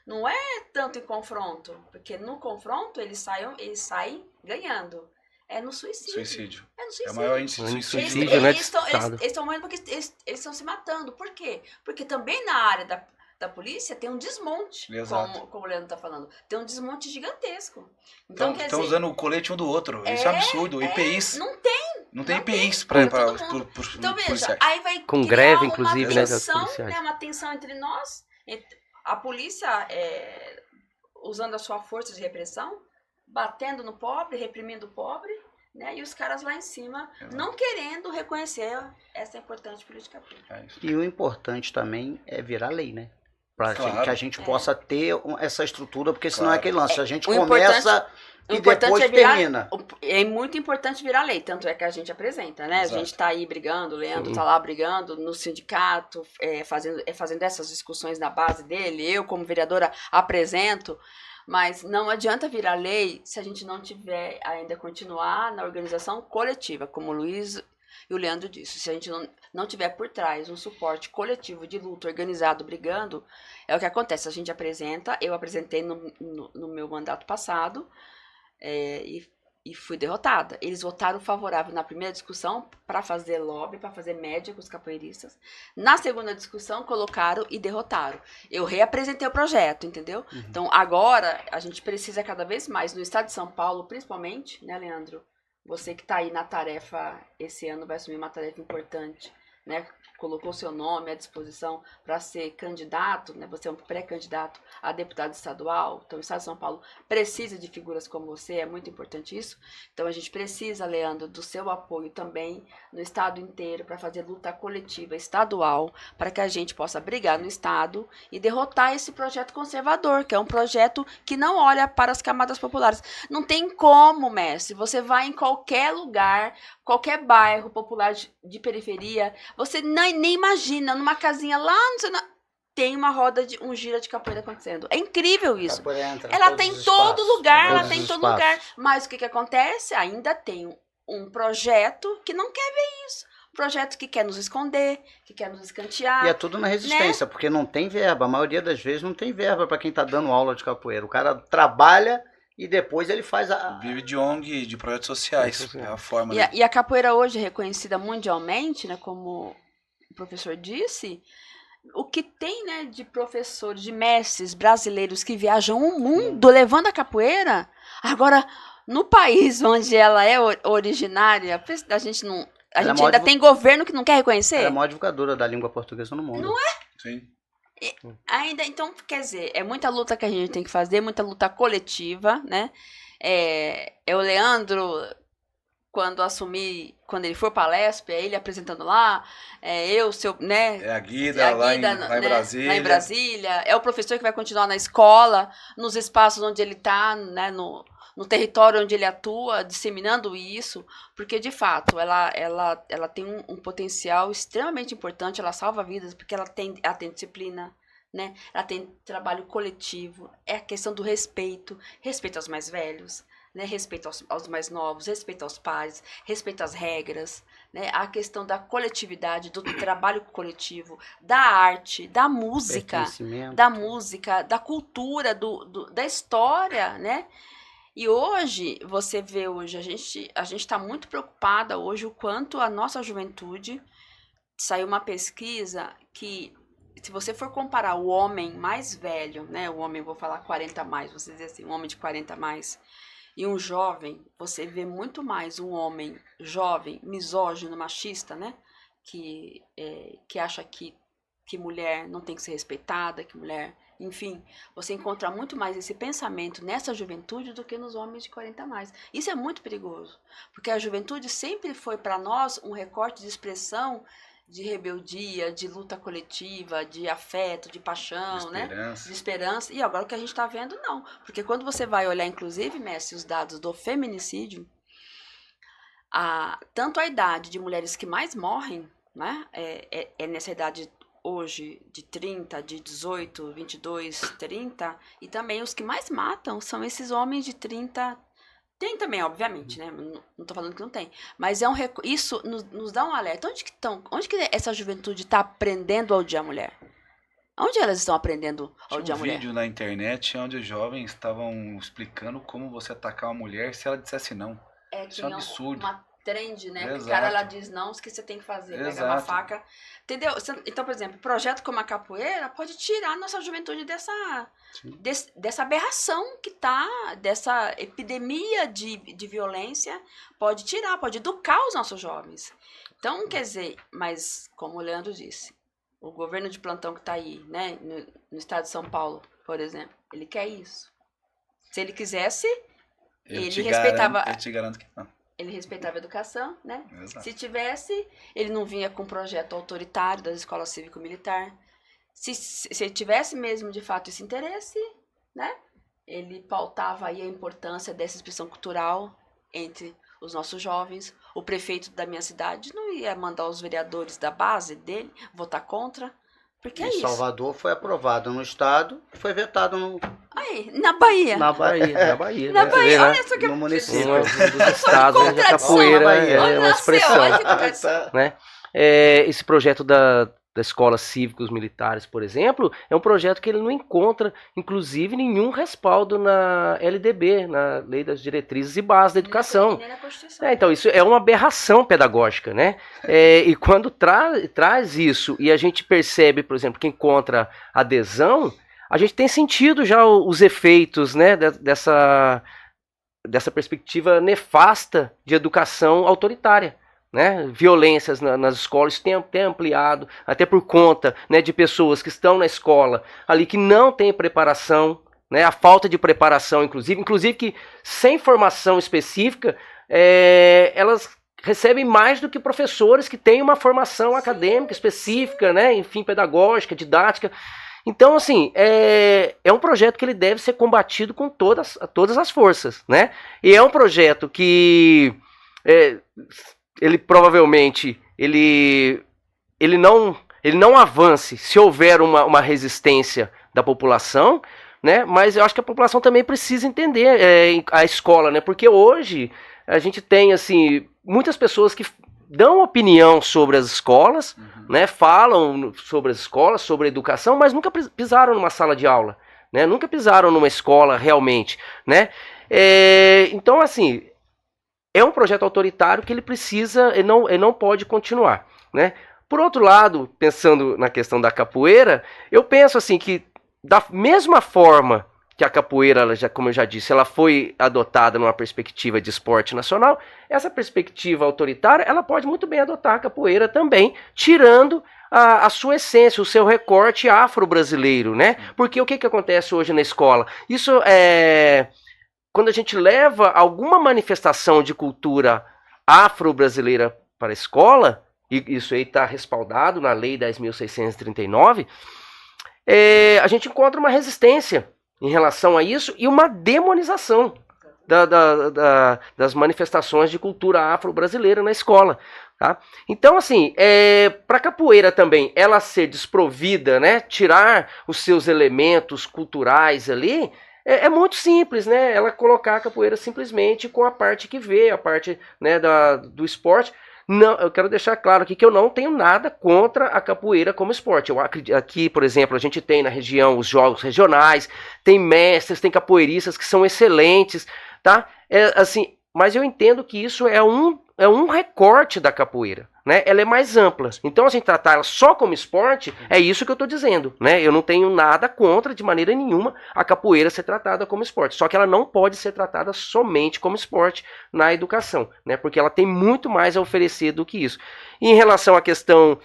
Não é tanto em confronto, porque no confronto eles saem ganhando. É no suicídio. É no suicídio.
É o maior índice de suicídio.
Eles estão morrendo porque eles estão se matando. Por quê? Porque também na área da polícia tem um desmonte, como o Leandro está falando. Tem um desmonte gigantesco. Então,
estão usando o colete um do outro. Isso é absurdo. IPIs. Não tem IPIs para
então, veja, aí vai
com greve, inclusive,
uma tensão entre nós, a polícia usando a sua força de repressão, batendo no pobre, reprimindo o pobre, né? E os caras lá em cima não querendo reconhecer essa importante política pública.
E o importante também é virar lei, né? Para que a gente possa ter essa estrutura, porque senão é aquele lance, a gente começa e depois termina.
É muito importante virar lei, tanto é que a gente apresenta, né? Exato. A gente está aí brigando, o Leandro está lá brigando no sindicato, fazendo essas discussões na base dele, eu como vereadora apresento, mas não adianta virar lei se a gente não tiver ainda continuar na organização coletiva, como o Luiz e o Leandro disse. Se a gente não tiver por trás um suporte coletivo de luta organizado, brigando, é o que acontece. A gente apresenta, eu apresentei no meu mandato passado e fui derrotada. Eles votaram favorável na primeira discussão para fazer lobby, para fazer média com os capoeiristas. Na segunda discussão, colocaram e derrotaram. Eu reapresentei o projeto, entendeu? Uhum. Então, agora, a gente precisa cada vez mais, no estado de São Paulo, principalmente, né, Leandro? Você que está aí na tarefa, esse ano vai assumir uma tarefa importante, né? Colocou seu nome à disposição para ser candidato, né? Você é um pré-candidato a deputado estadual. Então, o estado de São Paulo precisa de figuras como você, é muito importante isso. Então, a gente precisa, Leandro, do seu apoio também no estado inteiro para fazer luta coletiva estadual, para que a gente possa brigar no estado e derrotar esse projeto conservador, que é um projeto que não olha para as camadas populares. Não tem como, mestre, você vai em qualquer lugar, qualquer bairro popular de periferia, você nem imagina, numa casinha lá, não sei, tem uma roda um gira de capoeira acontecendo. É incrível isso. Ela tem em todo lugar, ela tem em todo lugar. Mas o que acontece? Ainda tem um projeto que não quer ver isso. Um projeto que quer nos esconder, que quer nos escantear.
E é tudo na resistência, porque não tem verba. A maioria das vezes não tem verba para quem está dando aula de capoeira. O cara trabalha e depois ele faz a...
Vive de ONG, de projetos sociais. É a forma.
E a capoeira hoje é reconhecida mundialmente, né, como o professor disse, o que tem, né, de professores, de mestres brasileiros que viajam o mundo levando a capoeira. Agora, no país onde ela é originária, a gente não... A gente ainda tem governo que não quer reconhecer?
Ela é a maior divulgadora da língua portuguesa no mundo.
Não é?
Sim.
Ainda, então, quer dizer, é muita luta que a gente tem que fazer, muita luta coletiva, né? É o Leandro, quando ele for para a Lesp, é ele apresentando lá, né?
É a Guida, lá em Brasília.
Lá em Brasília. É o professor que vai continuar na escola, nos espaços onde ele está, né? No território onde ele atua, disseminando isso, porque, de fato, ela tem um potencial extremamente importante, ela salva vidas, porque ela tem disciplina, né? Ela tem trabalho coletivo, é a questão do respeito aos mais velhos, né? Respeito aos mais novos, respeito aos pais, respeito às regras, né? A questão da coletividade, do trabalho coletivo, da arte, da música, da cultura, da história, né? E hoje, você vê a gente está muito preocupada hoje o quanto a nossa juventude, saiu uma pesquisa que, se você for comparar o homem mais velho, né, o homem, vou falar 40 a mais, você dizer assim, um homem de 40 a mais, e um jovem, você vê muito mais um homem jovem, misógino, machista, né, que acha que mulher não tem que ser respeitada, que mulher... Enfim, você encontra muito mais esse pensamento nessa juventude do que nos homens de 40 a mais. Isso é muito perigoso, porque a juventude sempre foi para nós um recorte de expressão de rebeldia, de luta coletiva, de afeto, de paixão, né? De esperança. E agora o que a gente está vendo, não. Porque quando você vai olhar, inclusive, mestre, os dados do feminicídio, tanto a idade de mulheres que mais morrem, né? É nessa idade hoje de 30, de 18, 22, 30, e também os que mais matam são esses homens de 30. Tem também, obviamente, né? Não tô falando que não tem. Mas isso nos dá um alerta. Onde que essa juventude está aprendendo a odiar a mulher? Onde elas estão aprendendo a odiar a mulher?
Tinha um vídeo na internet onde os jovens estavam explicando como você atacar uma mulher se ela dissesse não. Isso é um absurdo.
Uma trend, né?
Exato.
O cara, ela diz não, o que você tem que fazer? Pegar uma faca. Entendeu? Então, por exemplo, projeto como a capoeira pode tirar a nossa juventude dessa aberração que tá, dessa epidemia de violência, pode tirar, pode educar os nossos jovens. Então, quer dizer, mas, como o Leandro disse, o governo de plantão que tá aí, né, no estado de São Paulo, por exemplo, ele quer isso. Se ele quisesse, ele respeitava...
Eu te garanto que não.
Ele respeitava a educação, né?
Exato.
Se tivesse, ele não vinha com um projeto autoritário das escolas cívico-militar. Se ele tivesse mesmo, de fato, esse interesse, né? Ele pautava aí a importância dessa expressão cultural entre os nossos jovens. O prefeito da minha cidade não ia mandar os vereadores da base dele votar contra, porque é isso.
Salvador foi aprovado no estado, foi vetado no...
Aí, na Bahia.
Na Bahia.
Na Bahia, olha só que...
No município.
Dos estados onde a capoeira é uma expressão. Né? Esse projeto da escola cívicos militares, por exemplo, é um projeto que ele não encontra, inclusive, nenhum respaldo na LDB, na Lei das Diretrizes e Bases da Educação. Então, isso é uma aberração pedagógica, né? E quando traz isso e a gente percebe, por exemplo, que encontra adesão, a gente tem sentido já os efeitos, né, dessa perspectiva nefasta de educação autoritária. Né? Violências nas escolas tem ampliado, até por conta, né, de pessoas que estão na escola ali que não têm preparação, né, a falta de preparação, inclusive que sem formação específica, elas recebem mais do que professores que têm uma formação acadêmica específica, né, enfim, pedagógica, didática. Então, assim, é um projeto que ele deve ser combatido com todas as forças, né? E é um projeto que ele provavelmente ele não avance se houver uma resistência da população, né? Mas eu acho que a população também precisa entender a escola, né? Porque hoje a gente tem, assim, muitas pessoas que dão opinião sobre as escolas, né, falam sobre as escolas, sobre a educação, mas nunca pisaram numa sala de aula, né, nunca pisaram numa escola realmente, né. Então, assim, é um projeto autoritário que ele precisa, ele não pode continuar, né. Por outro lado, pensando na questão da capoeira, eu penso assim que da mesma forma que a capoeira, ela já, como eu já disse, ela foi adotada numa perspectiva de esporte nacional, essa perspectiva autoritária, ela pode muito bem adotar a capoeira também, tirando a sua essência, o seu recorte afro-brasileiro, né? Porque o que acontece hoje na escola? Isso quando a gente leva alguma manifestação de cultura afro-brasileira para a escola, e isso aí está respaldado na Lei 10.639, a gente encontra uma resistência em relação a isso e uma demonização das manifestações de cultura afro-brasileira na escola. Tá? Então, assim, para a capoeira também, ela ser desprovida, né, tirar os seus elementos culturais ali, é muito simples, né? Ela colocar a capoeira simplesmente com a parte que vê, a parte, né, do esporte. Não, eu quero deixar claro aqui que eu não tenho nada contra a capoeira como esporte. Eu acredito, aqui, por exemplo, a gente tem na região os jogos regionais, tem mestres, tem capoeiristas que são excelentes, tá? Assim, mas eu entendo que isso é um recorte da capoeira, né? Ela é mais ampla. Então, a gente tratar ela só como esporte, é isso que eu estou dizendo, né? Eu não tenho nada contra, de maneira nenhuma, a capoeira ser tratada como esporte. Só que ela não pode ser tratada somente como esporte na educação, né? Porque ela tem muito mais a oferecer do que isso. E em relação à questão,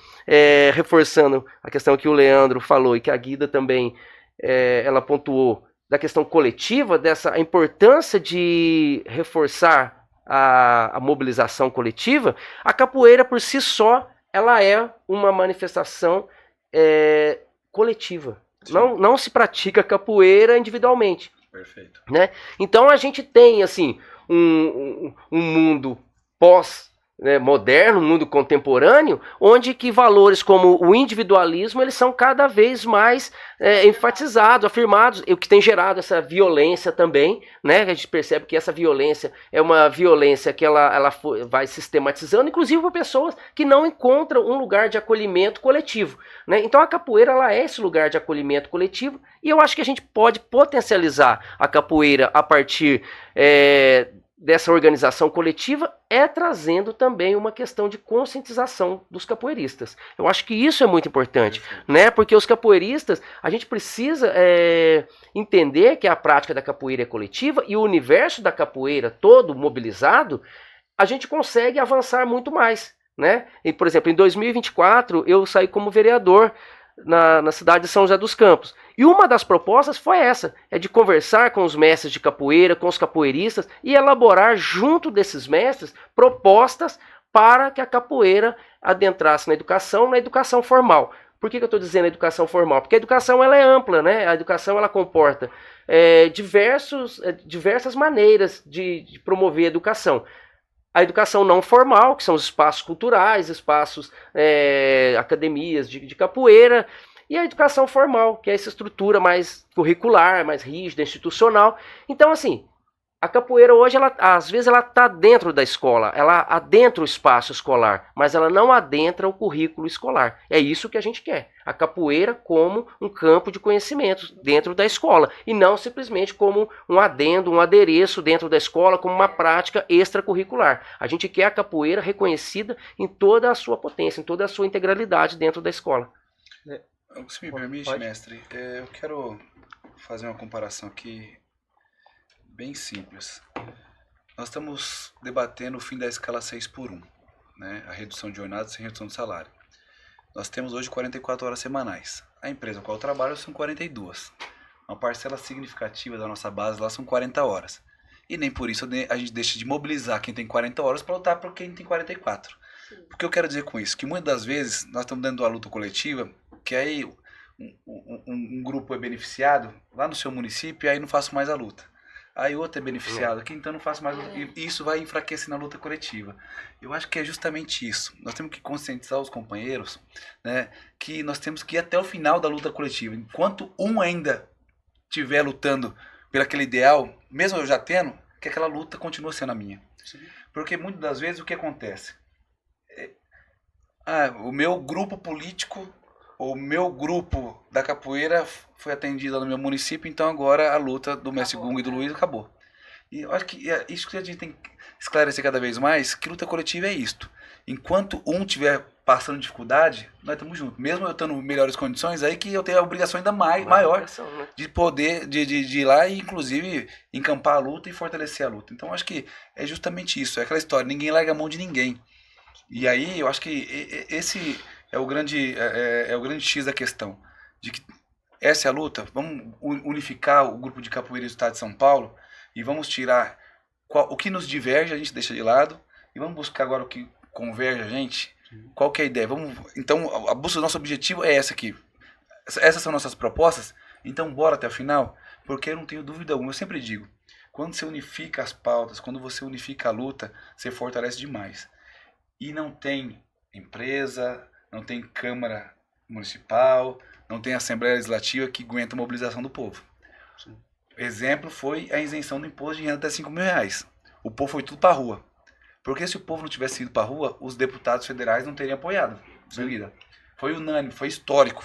reforçando a questão que o Leandro falou e que a Guida também ela pontuou, da questão coletiva, dessa importância de reforçar a mobilização coletiva, a capoeira por si só, ela é uma manifestação coletiva. Não se pratica capoeira individualmente.
Perfeito.
Né? Então a gente tem assim um mundo moderno, um mundo contemporâneo, onde que valores como o individualismo eles são cada vez mais enfatizados, afirmados, o que tem gerado essa violência também, né? A gente percebe que essa violência é uma violência que ela vai sistematizando, inclusive para pessoas que não encontram um lugar de acolhimento coletivo, né? Então a capoeira ela é esse lugar de acolhimento coletivo e eu acho que a gente pode potencializar a capoeira a partir dessa organização coletiva trazendo também uma questão de conscientização dos capoeiristas. Eu acho que isso é muito importante, né? Porque os capoeiristas, a gente precisa entender que a prática da capoeira é coletiva e o universo da capoeira todo mobilizado, a gente consegue avançar muito mais, né? E, por exemplo, em 2024 eu saí como vereador na cidade de São José dos Campos. E uma das propostas foi essa, de conversar com os mestres de capoeira, com os capoeiristas e elaborar junto desses mestres propostas para que a capoeira adentrasse na educação formal. Por que eu estou dizendo educação formal? Porque a educação ela é ampla, né? A educação ela comporta diversas maneiras de promover a educação. A educação não formal, que são os espaços culturais, espaços, academias de capoeira, e a educação formal, que é essa estrutura mais curricular, mais rígida, institucional. Então, assim, a capoeira hoje, às vezes, ela está dentro da escola, ela adentra o espaço escolar, mas ela não adentra o currículo escolar. É isso que a gente quer. A capoeira como um campo de conhecimentos dentro da escola, e não simplesmente como um adendo, um adereço dentro da escola, como uma prática extracurricular. A gente quer a capoeira reconhecida em toda a sua potência, em toda a sua integralidade dentro da escola.
Se me permite, mestre, eu quero fazer uma comparação aqui bem simples. Nós estamos debatendo o fim da escala 6x1, né? A redução de jornada sem redução de salário. Nós temos hoje 44 horas semanais. A empresa com a qual eu trabalho são 42. Uma parcela significativa da nossa base lá são 40 horas. E nem por isso a gente deixa de mobilizar quem tem 40 horas para lutar por quem tem 44. O que eu quero dizer com isso? Que muitas das vezes nós estamos dentro da luta coletiva, que aí um grupo é beneficiado lá no seu município e aí não faço mais a luta. Aí outro é beneficiado aqui, então não faço mais. E isso vai enfraquecer na luta coletiva. Eu acho que é justamente isso. Nós temos que conscientizar os companheiros, né, que nós temos que ir até o final da luta coletiva. Enquanto um ainda estiver lutando pelo aquele ideal, mesmo eu já tendo, que aquela luta continua sendo a minha.
Sim.
Porque muitas das vezes o que acontece? O meu grupo político, o meu grupo da capoeira foi atendido no meu município, então agora a luta do Mestre Gunga e do Luiz acabou. E eu acho que é isso que a gente tem que esclarecer cada vez mais, que luta coletiva é isto. Enquanto um tiver passando dificuldade, nós estamos juntos. Mesmo eu estando em melhores condições, aí que eu tenho a obrigação ainda maior de poder, de ir lá e inclusive encampar a luta e fortalecer a luta. Então eu acho que é justamente isso, é aquela história, ninguém larga a mão de ninguém. E aí eu acho que esse é o grande, é o grande X da questão, de que essa é a luta, vamos unificar o grupo de capoeira do estado de São Paulo e vamos tirar o que nos diverge, a gente deixa de lado, e vamos buscar agora o que converge a gente. Qual que é a ideia? Então a busca do nosso objetivo é essa aqui. Essas são nossas propostas, então bora até o final, porque eu não tenho dúvida alguma, eu sempre digo, quando você unifica as pautas, quando você unifica a luta, você fortalece demais. E não tem empresa, não tem Câmara Municipal, não tem Assembleia Legislativa que aguenta a mobilização do povo. Sim. Exemplo foi a isenção do imposto de renda até R$5.000. O povo foi tudo para a rua. Porque se o povo não tivesse ido para a rua, os deputados federais não teriam apoiado. Foi unânime, foi histórico.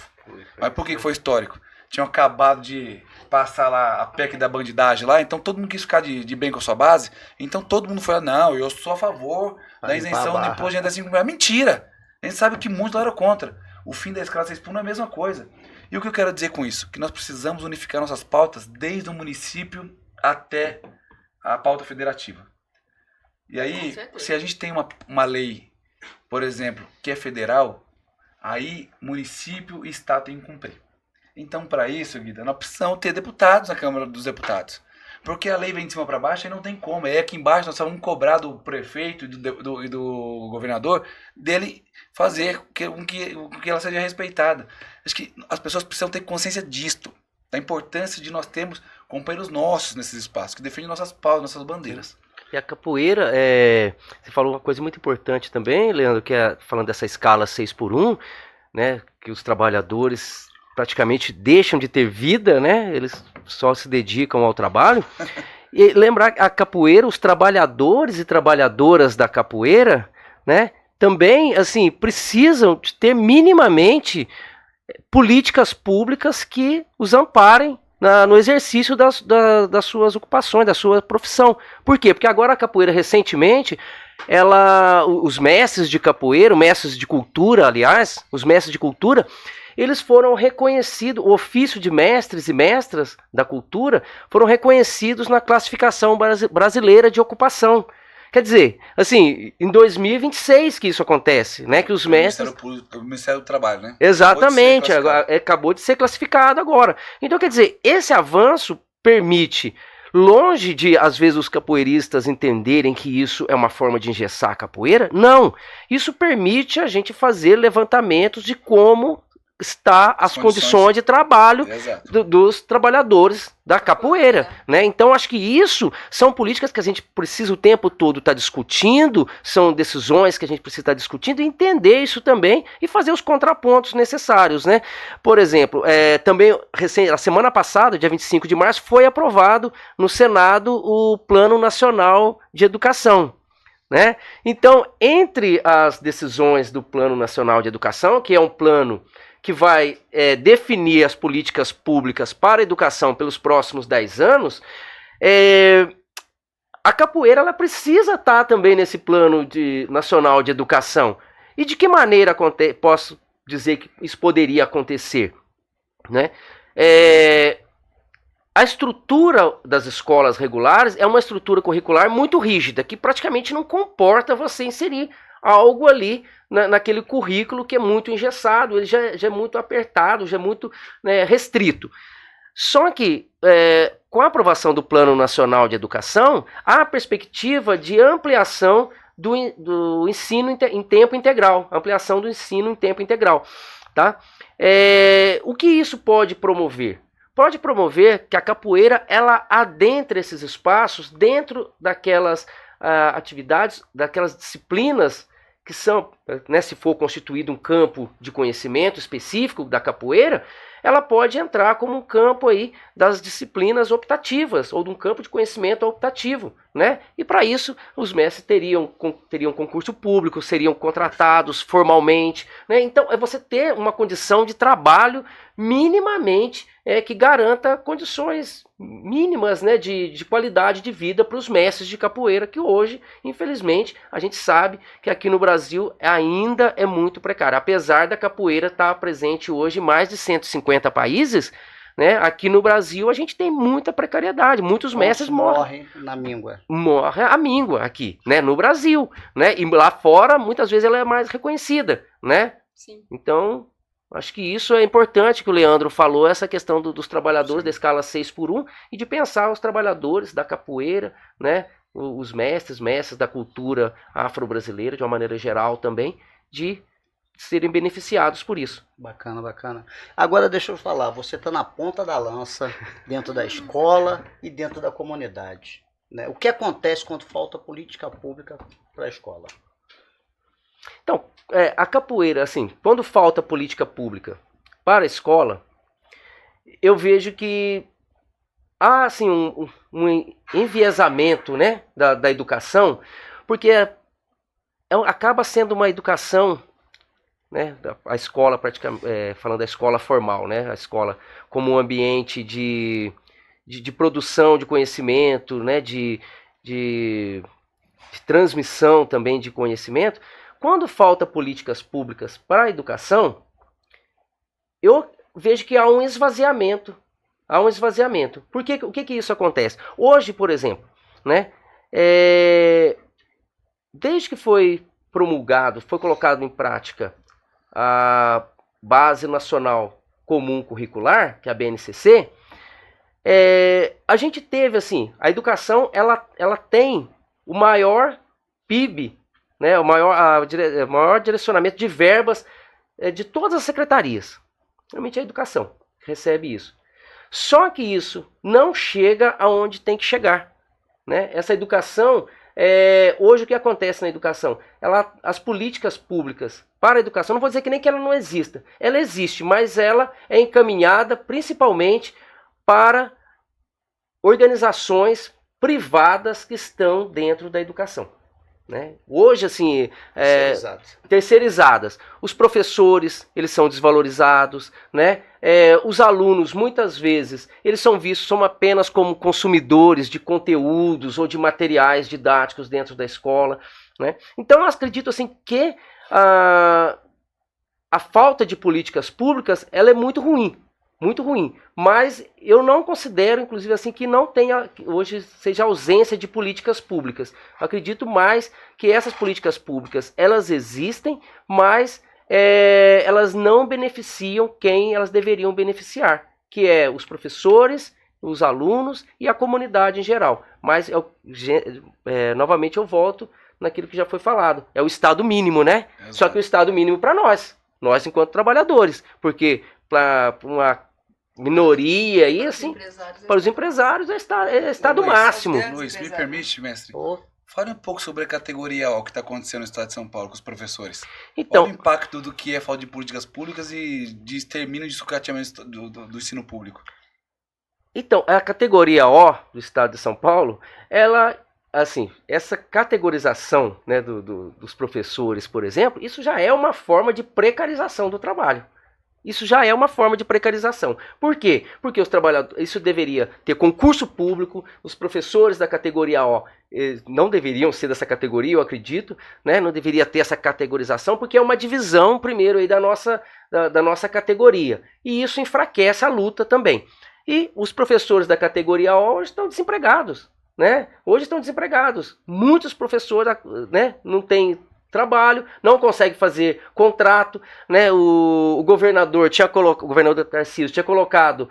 Mas por que foi histórico? Tinham acabado de passar lá a PEC da bandidagem lá, então todo mundo quis ficar de bem com a sua base, então todo mundo foi, não, eu sou a favor da isenção do imposto de renda de R$5.000. Mentira! A gente sabe que muitos lá eram contra. O fim da escala 6 por 1 é a mesma coisa. E o que eu quero dizer com isso? Que nós precisamos unificar nossas pautas desde o município até a pauta federativa. E aí, se a gente tem uma lei, por exemplo, que é federal, aí município e estado tem que cumprir. Então, para isso, Guida, nós precisamos ter deputados na Câmara dos Deputados. Porque a lei vem de cima para baixo e não tem como. É aqui embaixo nós vamos cobrar do prefeito e do governador dele fazer com que ela seja respeitada. Acho que as pessoas precisam ter consciência disto, da importância de nós termos companheiros nossos nesses espaços, que defendem nossas pautas, nossas bandeiras.
E a capoeira, você falou uma coisa muito importante também, Leandro, que é falando dessa escala 6 por 1, né, que os trabalhadores praticamente deixam de ter vida, né, eles só se dedicam ao trabalho. E lembrar a capoeira, os trabalhadores e trabalhadoras da capoeira, né, também, assim, precisam de ter minimamente políticas públicas que os amparem no exercício das suas ocupações, da sua profissão. Por quê? Porque agora a capoeira, recentemente, os mestres de capoeira, mestres de cultura, aliás, os mestres de cultura, eles foram reconhecidos, o ofício de mestres e mestras da cultura foram reconhecidos na classificação brasileira de ocupação. Quer dizer, assim, em 2026 que isso acontece, né? Que os mestres...
O Ministério do Trabalho, né?
Exatamente, acabou de ser classificado agora. Então, quer dizer, esse avanço permite, longe de, às vezes, os capoeiristas entenderem que isso é uma forma de engessar a capoeira, não. Isso permite a gente fazer levantamentos de como está as condições de trabalho dos trabalhadores da capoeira, né? Então acho que isso são políticas que a gente precisa o tempo todo estar discutindo, são decisões que a gente precisa estar discutindo e entender isso também e fazer os contrapontos necessários, né? Por exemplo, também a semana passada, dia 25 de março, foi aprovado no Senado o Plano Nacional de Educação, né? Então, entre as decisões do Plano Nacional de Educação, que é um plano que vai definir as políticas públicas para a educação pelos próximos 10 anos, a capoeira ela precisa estar também nesse plano nacional de educação. E de que maneira posso dizer que isso poderia acontecer? Né? A estrutura das escolas regulares é uma estrutura curricular muito rígida, que praticamente não comporta você inserir algo ali naquele currículo que é muito engessado, ele já é muito apertado, já é muito, né, restrito. Só que, com a aprovação do Plano Nacional de Educação, há a perspectiva de ampliação do ensino em tempo integral, ampliação do ensino em tempo integral. Tá? O que isso pode promover? Pode promover que a capoeira ela adentre esses espaços dentro daquelas atividades, daquelas disciplinas que são né, se for constituído um campo de conhecimento específico da capoeira, ela pode entrar como um campo aí das disciplinas optativas, ou de um campo de conhecimento optativo, né? E para isso, os mestres teriam concurso público, seriam contratados formalmente, né? Então, é você ter uma condição de trabalho minimamente que garanta condições mínimas, né, de qualidade de vida para os mestres de capoeira, que hoje, infelizmente, a gente sabe que aqui no Brasil ainda é muito precário. Apesar da capoeira estar presente hoje em mais de 150 países, né, aqui no Brasil a gente tem muita precariedade, muitos mestres morrem
na míngua.
Morre a míngua aqui, né, no Brasil, né, e lá fora muitas vezes ela é mais reconhecida, né?
Sim.
Então, acho que isso é importante que o Leandro falou, essa questão dos trabalhadores da escala 6x1 e de pensar os trabalhadores da capoeira, né, os mestres da cultura afro-brasileira, de uma maneira geral também, de serem beneficiados por isso.
Bacana, bacana. Agora deixa eu falar, você está na ponta da lança dentro da escola e dentro da comunidade, né? O que acontece quando falta política pública para a escola?
Então, a capoeira, assim, quando falta política pública para a escola, eu vejo que há, assim, um enviesamento, né, da educação, porque acaba sendo uma educação, né, a escola, praticamente, falando da escola formal, né, a escola como um ambiente de produção de conhecimento, né, de transmissão também de conhecimento. Quando falta políticas públicas para a educação, eu vejo que há um esvaziamento. Por quê? O que isso acontece? Hoje, por exemplo, né, desde que foi promulgado, foi colocado em prática a Base Nacional Comum Curricular, que é a BNCC, a gente teve, assim, a educação ela tem o maior PIB, né, o maior direcionamento de verbas de todas as secretarias. Realmente a educação recebe isso. Só que isso não chega aonde tem que chegar, né? Essa educação, hoje o que acontece na educação? As políticas públicas para a educação, não vou dizer que nem que ela não exista. Ela existe, mas ela é encaminhada principalmente para organizações privadas que estão dentro da educação. Né? Hoje, assim, terceirizadas. Os professores, eles são desvalorizados, né? Os alunos, muitas vezes, eles são vistos apenas como consumidores de conteúdos ou de materiais didáticos dentro da escola, né? Então, eu acredito, assim, que a falta de políticas públicas, ela é muito ruim, mas eu não considero, inclusive, assim, que não tenha, hoje seja ausência de políticas públicas. Eu acredito mais que essas políticas públicas, elas existem, mas elas não beneficiam quem elas deveriam beneficiar, que é os professores, os alunos e a comunidade em geral. Mas, novamente, eu volto naquilo que já foi falado. É o Estado mínimo, né? Exato. Só que o Estado mínimo para nós enquanto trabalhadores, porque para uma minoria e assim, para os empresários é estado máximo.
Luiz, me permite, mestre? Fale um pouco sobre a categoria O que está acontecendo no estado de São Paulo com os professores.
Então,
qual o impacto do que é falta de políticas públicas e de extermínio de sucateamento do ensino público?
Então, a categoria O do estado de São Paulo, ela, assim, essa categorização, né, dos professores, por exemplo, isso já é uma forma de precarização do trabalho. Isso já é uma forma de precarização. Por quê? Porque os trabalhadores, isso deveria ter concurso público, os professores da categoria O não deveriam ser dessa categoria, eu acredito, né? Não deveria ter essa categorização, porque é uma divisão, primeiro, aí, da nossa categoria. E isso enfraquece a luta também. E os professores da categoria O hoje estão desempregados, né? Hoje estão desempregados. Muitos professores, né, não têm trabalho, não consegue fazer contrato, né? O governador o governador Tarcísio tinha colocado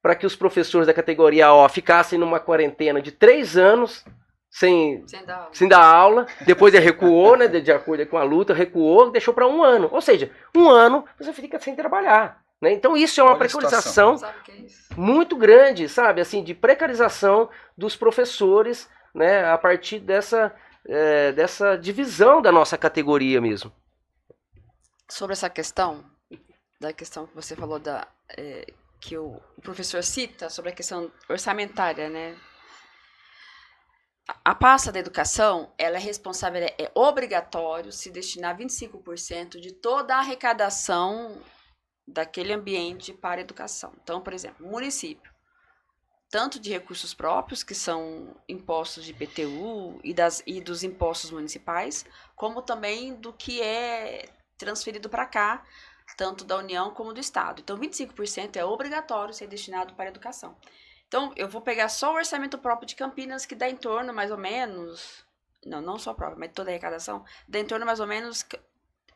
para que os professores da categoria O ficassem numa quarentena de 3 anos sem dar aula. Depois ele recuou, né? De acordo com a luta, recuou, deixou para 1 ano. Ou seja, 1 ano você fica sem trabalhar, né? Então isso é uma precarização muito grande, sabe? Assim, de precarização dos professores, né? A partir dessa divisão da nossa categoria mesmo.
Sobre essa questão, da questão que você falou que o professor cita sobre a questão orçamentária, né? A pasta da educação, ela é responsável, é obrigatório se destinar 25% de toda a arrecadação daquele ambiente para a educação. Então, por exemplo, o município, tanto de recursos próprios, que são impostos de IPTU e dos impostos municipais, como também do que é transferido para cá, tanto da União como do Estado. Então, 25% é obrigatório ser destinado para a educação. Então, eu vou pegar só o orçamento próprio de Campinas, que dá em torno, mais ou menos, não só próprio, mas toda a arrecadação, dá em torno, mais ou menos,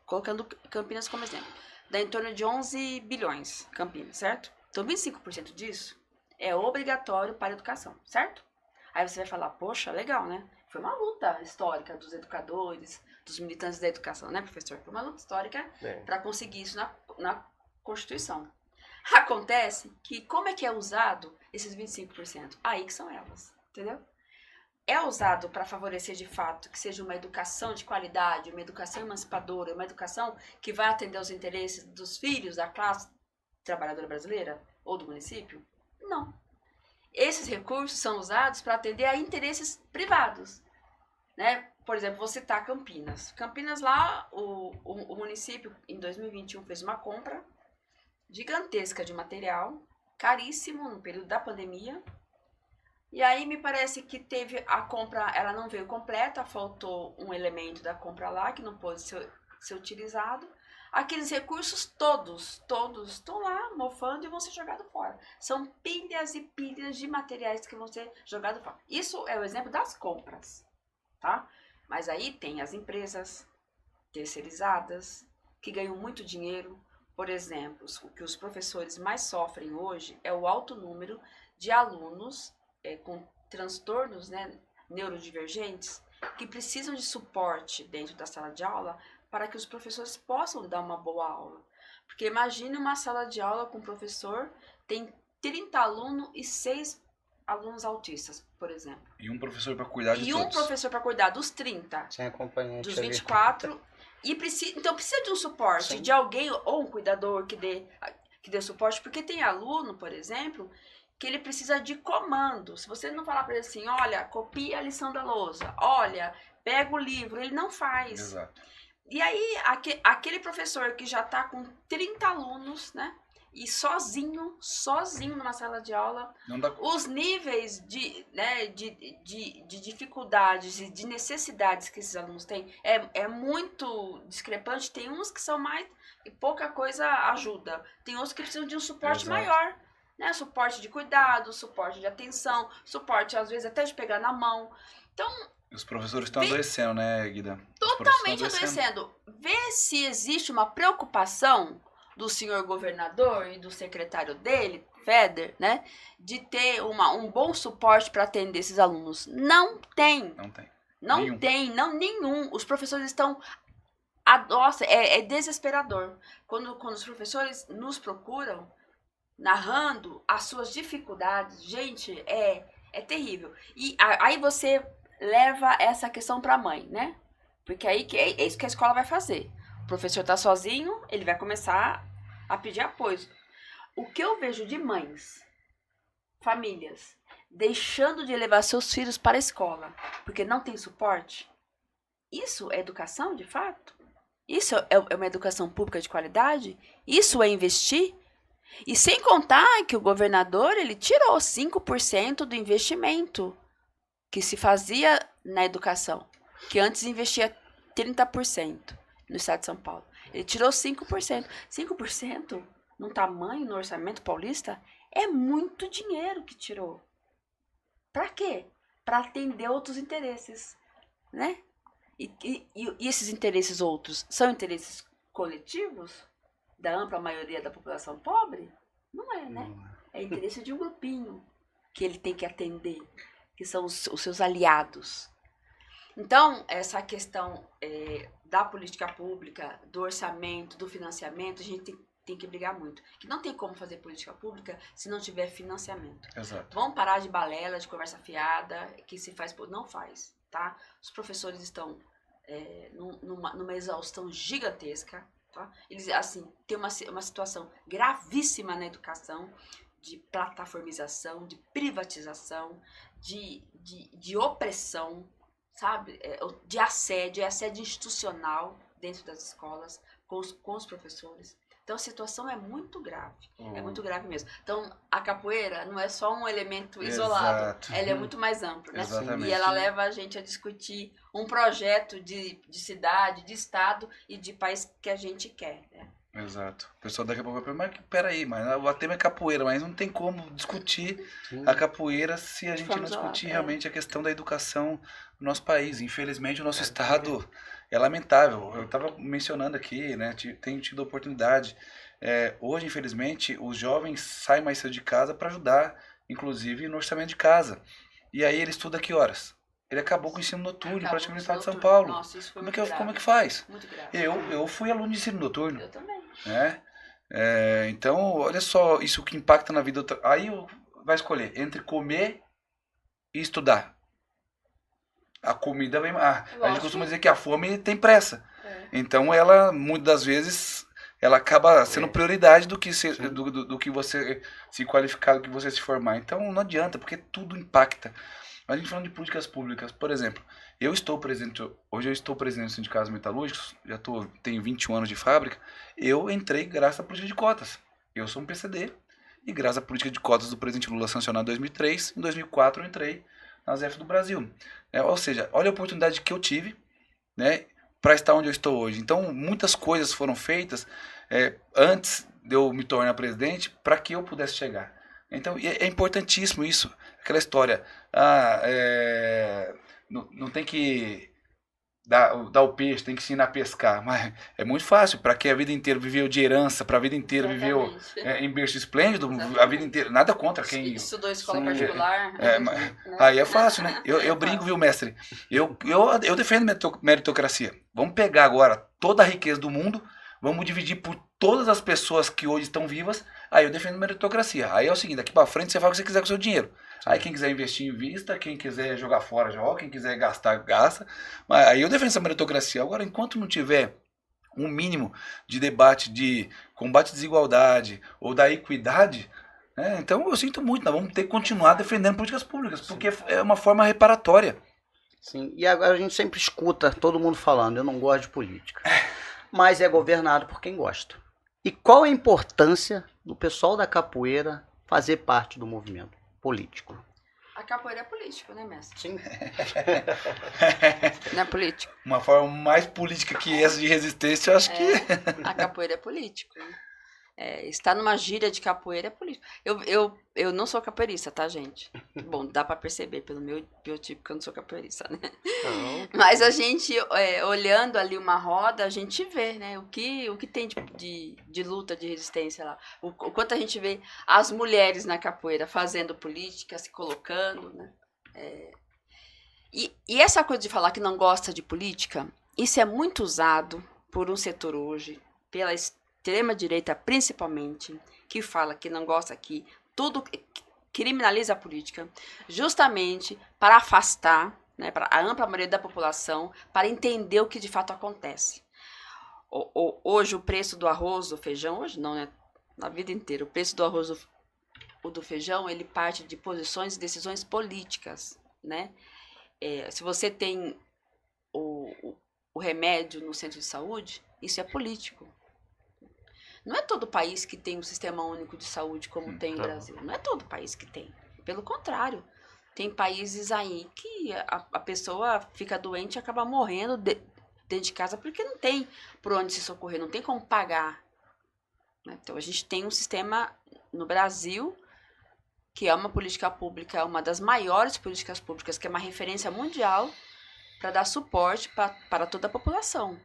colocando Campinas como exemplo, dá em torno de 11 bilhões, Campinas, certo? Então, 25% disso é obrigatório para a educação, certo? Aí você vai falar, poxa, legal, né? Foi uma luta histórica dos educadores, dos militantes da educação, né, professor? Foi uma luta histórica para conseguir isso na Constituição. Acontece que como é que é usado esses 25%? Aí que são elas, entendeu? É usado para favorecer de fato que seja uma educação de qualidade, uma educação emancipadora, uma educação que vai atender aos interesses dos filhos da classe trabalhadora brasileira ou do município? Não. Esses recursos são usados para atender a interesses privados, né? Por exemplo, vou citar Campinas. Campinas lá, o município em 2021 fez uma compra gigantesca de material, caríssimo no período da pandemia. E aí me parece que teve a compra, ela não veio completa, faltou um elemento da compra lá que não pôde ser utilizado. Aqueles recursos todos estão lá mofando e vão ser jogados fora. São pilhas e pilhas de materiais que vão ser jogados fora. Isso é o exemplo das compras, tá? Mas aí tem as empresas terceirizadas que ganham muito dinheiro. Por exemplo, o que os professores mais sofrem hoje é o alto número de alunos com transtornos, né, neurodivergentes que precisam de suporte dentro da sala de aula para que os professores possam dar uma boa aula. Porque imagine uma sala de aula com um professor, tem 30 alunos e 6 alunos autistas, por exemplo.
E um professor para cuidar de todos.
E um professor para cuidar dos 30.
Sem acompanhante.
Dos 24. Então precisa de um suporte,
Sim.
de alguém, ou um cuidador que dê suporte, porque tem aluno, por exemplo, que ele precisa de comando. Se você não falar para ele assim, olha, copia a lição da lousa, olha, pega o livro, ele não faz.
Exato.
E aí, aquele professor que já está com 30 alunos, né? E sozinho numa sala de aula,
Não dá...
os níveis de dificuldades e de necessidades que esses alunos têm é muito discrepante. Tem uns que são mais e pouca coisa ajuda. Tem outros que precisam de um suporte maior, né? Suporte de cuidado, suporte de atenção, suporte às vezes até de pegar na mão. Então,
os professores estão adoecendo, né, Guida?
Totalmente adoecendo. Vê se existe uma preocupação do senhor governador e do secretário dele, Feder, né, de ter um bom suporte para atender esses alunos. Não tem. Não tem, nenhum. Os professores estão... Nossa, é desesperador. Quando os professores nos procuram, narrando as suas dificuldades, gente, é terrível. E aí você leva essa questão para a mãe, né? Porque aí é isso que a escola vai fazer. O professor está sozinho, ele vai começar a pedir apoio. O que eu vejo de mães, famílias, deixando de levar seus filhos para a escola porque não tem suporte, isso é educação de fato? Isso é uma educação pública de qualidade? Isso é investir? E sem contar que o governador, ele tirou 5% do investimento que se fazia na educação, que antes investia 30% no estado de São Paulo. Ele tirou 5%. 5% num tamanho no orçamento paulista é muito dinheiro que tirou. Para quê? Para atender outros interesses, né? E esses interesses outros são interesses coletivos da ampla maioria da população pobre? Não é, né? É interesse de um grupinho que ele tem que atender, que são os seus aliados. Então, essa questão da política pública, do orçamento, do financiamento, a gente tem que brigar muito. Que não tem como fazer política pública se não tiver financiamento.
Exato.
Vamos parar de balela, de conversa fiada, que se faz... Não faz, tá? Os professores estão numa exaustão gigantesca, Tá? Eles, assim, tem uma situação gravíssima na educação, de plataformização, de privatização, de opressão, sabe? De assédio institucional dentro das escolas, com os professores. Então a situação é muito grave, é muito grave mesmo. Então a capoeira não é só um elemento isolado,
Exato.
ela é muito mais ampla, né?
Exatamente.
E ela leva a gente a discutir um projeto de cidade, de estado e de país que a gente quer, né?
Exato. O pessoal daqui a pouco vai perguntar, mas peraí, mas o tema é capoeira, mas não tem como discutir
Sim.
a capoeira se a gente não
Vamos lá,
discutir realmente a questão da educação no nosso país. Infelizmente, o nosso estado é lamentável. Eu estava mencionando aqui, né? Tenho tido a oportunidade. Hoje, infelizmente, os jovens saem mais cedo de casa para ajudar, inclusive, no orçamento de casa. E aí ele estuda que horas? Ele acabou com o ensino noturno, praticamente no estado de São Paulo.
Nossa, isso foi
Como
muito
é que faz?
Muito grave.
Eu fui aluno de ensino noturno.
Eu também.
Né? Então, olha só, isso que impacta na vida. Aí vai escolher entre comer e estudar. A comida vem. A gente costuma dizer que a fome tem pressa. Então, ela, muitas das vezes, ela acaba sendo prioridade do que você se qualificar, do que você se formar. Então, não adianta, porque tudo impacta. A gente falando de políticas públicas, por exemplo, hoje eu estou presidente do Sindicato dos Metalúrgicos, tenho 21 anos de fábrica, eu entrei graças à política de cotas. Eu sou um PCD, e graças à política de cotas do presidente Lula sancionada em 2003, em 2004 eu entrei na ZF do Brasil. Ou seja, olha a oportunidade que eu tive, né, para estar onde eu estou hoje. Então, muitas coisas foram feitas antes de eu me tornar presidente para que eu pudesse chegar. Então, é importantíssimo isso. Aquela história, não tem que dar o peixe, tem que ensinar a pescar. Mas é muito fácil. Para quem a vida inteira viveu de herança, para a vida inteira viveu em berço esplêndido, a vida inteira, nada contra quem...
Estudou escola particular.
Aí é fácil, né? Eu brinco, viu, mestre? Eu defendo meritocracia. Vamos pegar agora toda a riqueza do mundo, vamos dividir por todas as pessoas que hoje estão vivas. Aí eu defendo meritocracia. Aí é o seguinte, daqui pra frente você faz o que você quiser com o seu dinheiro. Aí quem quiser investir, invista. Quem quiser jogar fora, joga. Quem quiser gastar, gasta. Mas aí eu defendo essa meritocracia. Agora, enquanto não tiver um mínimo de debate de combate à desigualdade ou da equidade, né, então eu sinto muito. Nós vamos ter que continuar defendendo políticas públicas, porque é uma forma reparatória.
Sim, e agora a gente sempre escuta todo mundo falando, eu não gosto de política. Mas é governado por quem gosta. E qual a importância do pessoal da capoeira fazer parte do movimento político?
A capoeira é político, né, mestre?
Sim.
Não é político?
Uma forma mais política que essa de resistência, eu acho que...
A capoeira é político. Estar numa gíria de capoeira é político. Eu não sou capoeirista, tá, gente? Bom, dá pra perceber pelo meu biotipo que eu não sou capoeirista, né?
Não.
Mas a gente, olhando ali uma roda, a gente vê, né? O que tem de luta, de resistência lá. O quanto a gente vê as mulheres na capoeira fazendo política, se colocando, né? E essa coisa de falar que não gosta de política, isso é muito usado por um setor hoje, pela extrema-direita principalmente, que fala que não gosta, que tudo criminaliza a política, justamente para afastar, né, para a ampla maioria da população, para entender o que de fato acontece. Hoje o preço do arroz, do feijão, hoje não, né, na vida inteira, o preço do arroz do feijão, ele parte de posições e decisões políticas, né? Se você tem o remédio no centro de saúde, isso é político. Não é todo país que tem um sistema único de saúde como tem o Brasil. Não é todo país que tem. Pelo contrário, tem países aí que a pessoa fica doente e acaba morrendo dentro de casa porque não tem por onde se socorrer, não tem como pagar. Então a gente tem um sistema no Brasil que é uma política pública, uma das maiores políticas públicas, que é uma referência mundial para dar suporte para toda a população.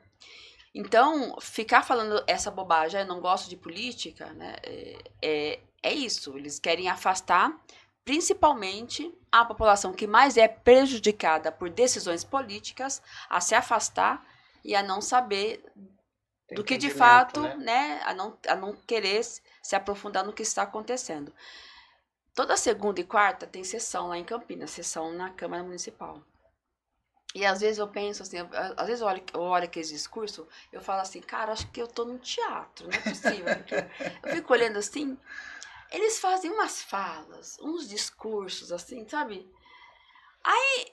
Então, ficar falando essa bobagem, eu não gosto de política, né, é isso. Eles querem afastar, principalmente, a população que mais é prejudicada por decisões políticas, a se afastar e a não saber do que de fato, né, a não querer se aprofundar no que está acontecendo. Toda segunda e quarta tem sessão lá em Campinas, sessão na Câmara Municipal. E às vezes eu penso assim, às vezes eu olho aqueles discursos, eu falo assim, cara, acho que eu tô num teatro, não é possível. Porque eu fico olhando assim, eles fazem umas falas, uns discursos assim, sabe? Aí,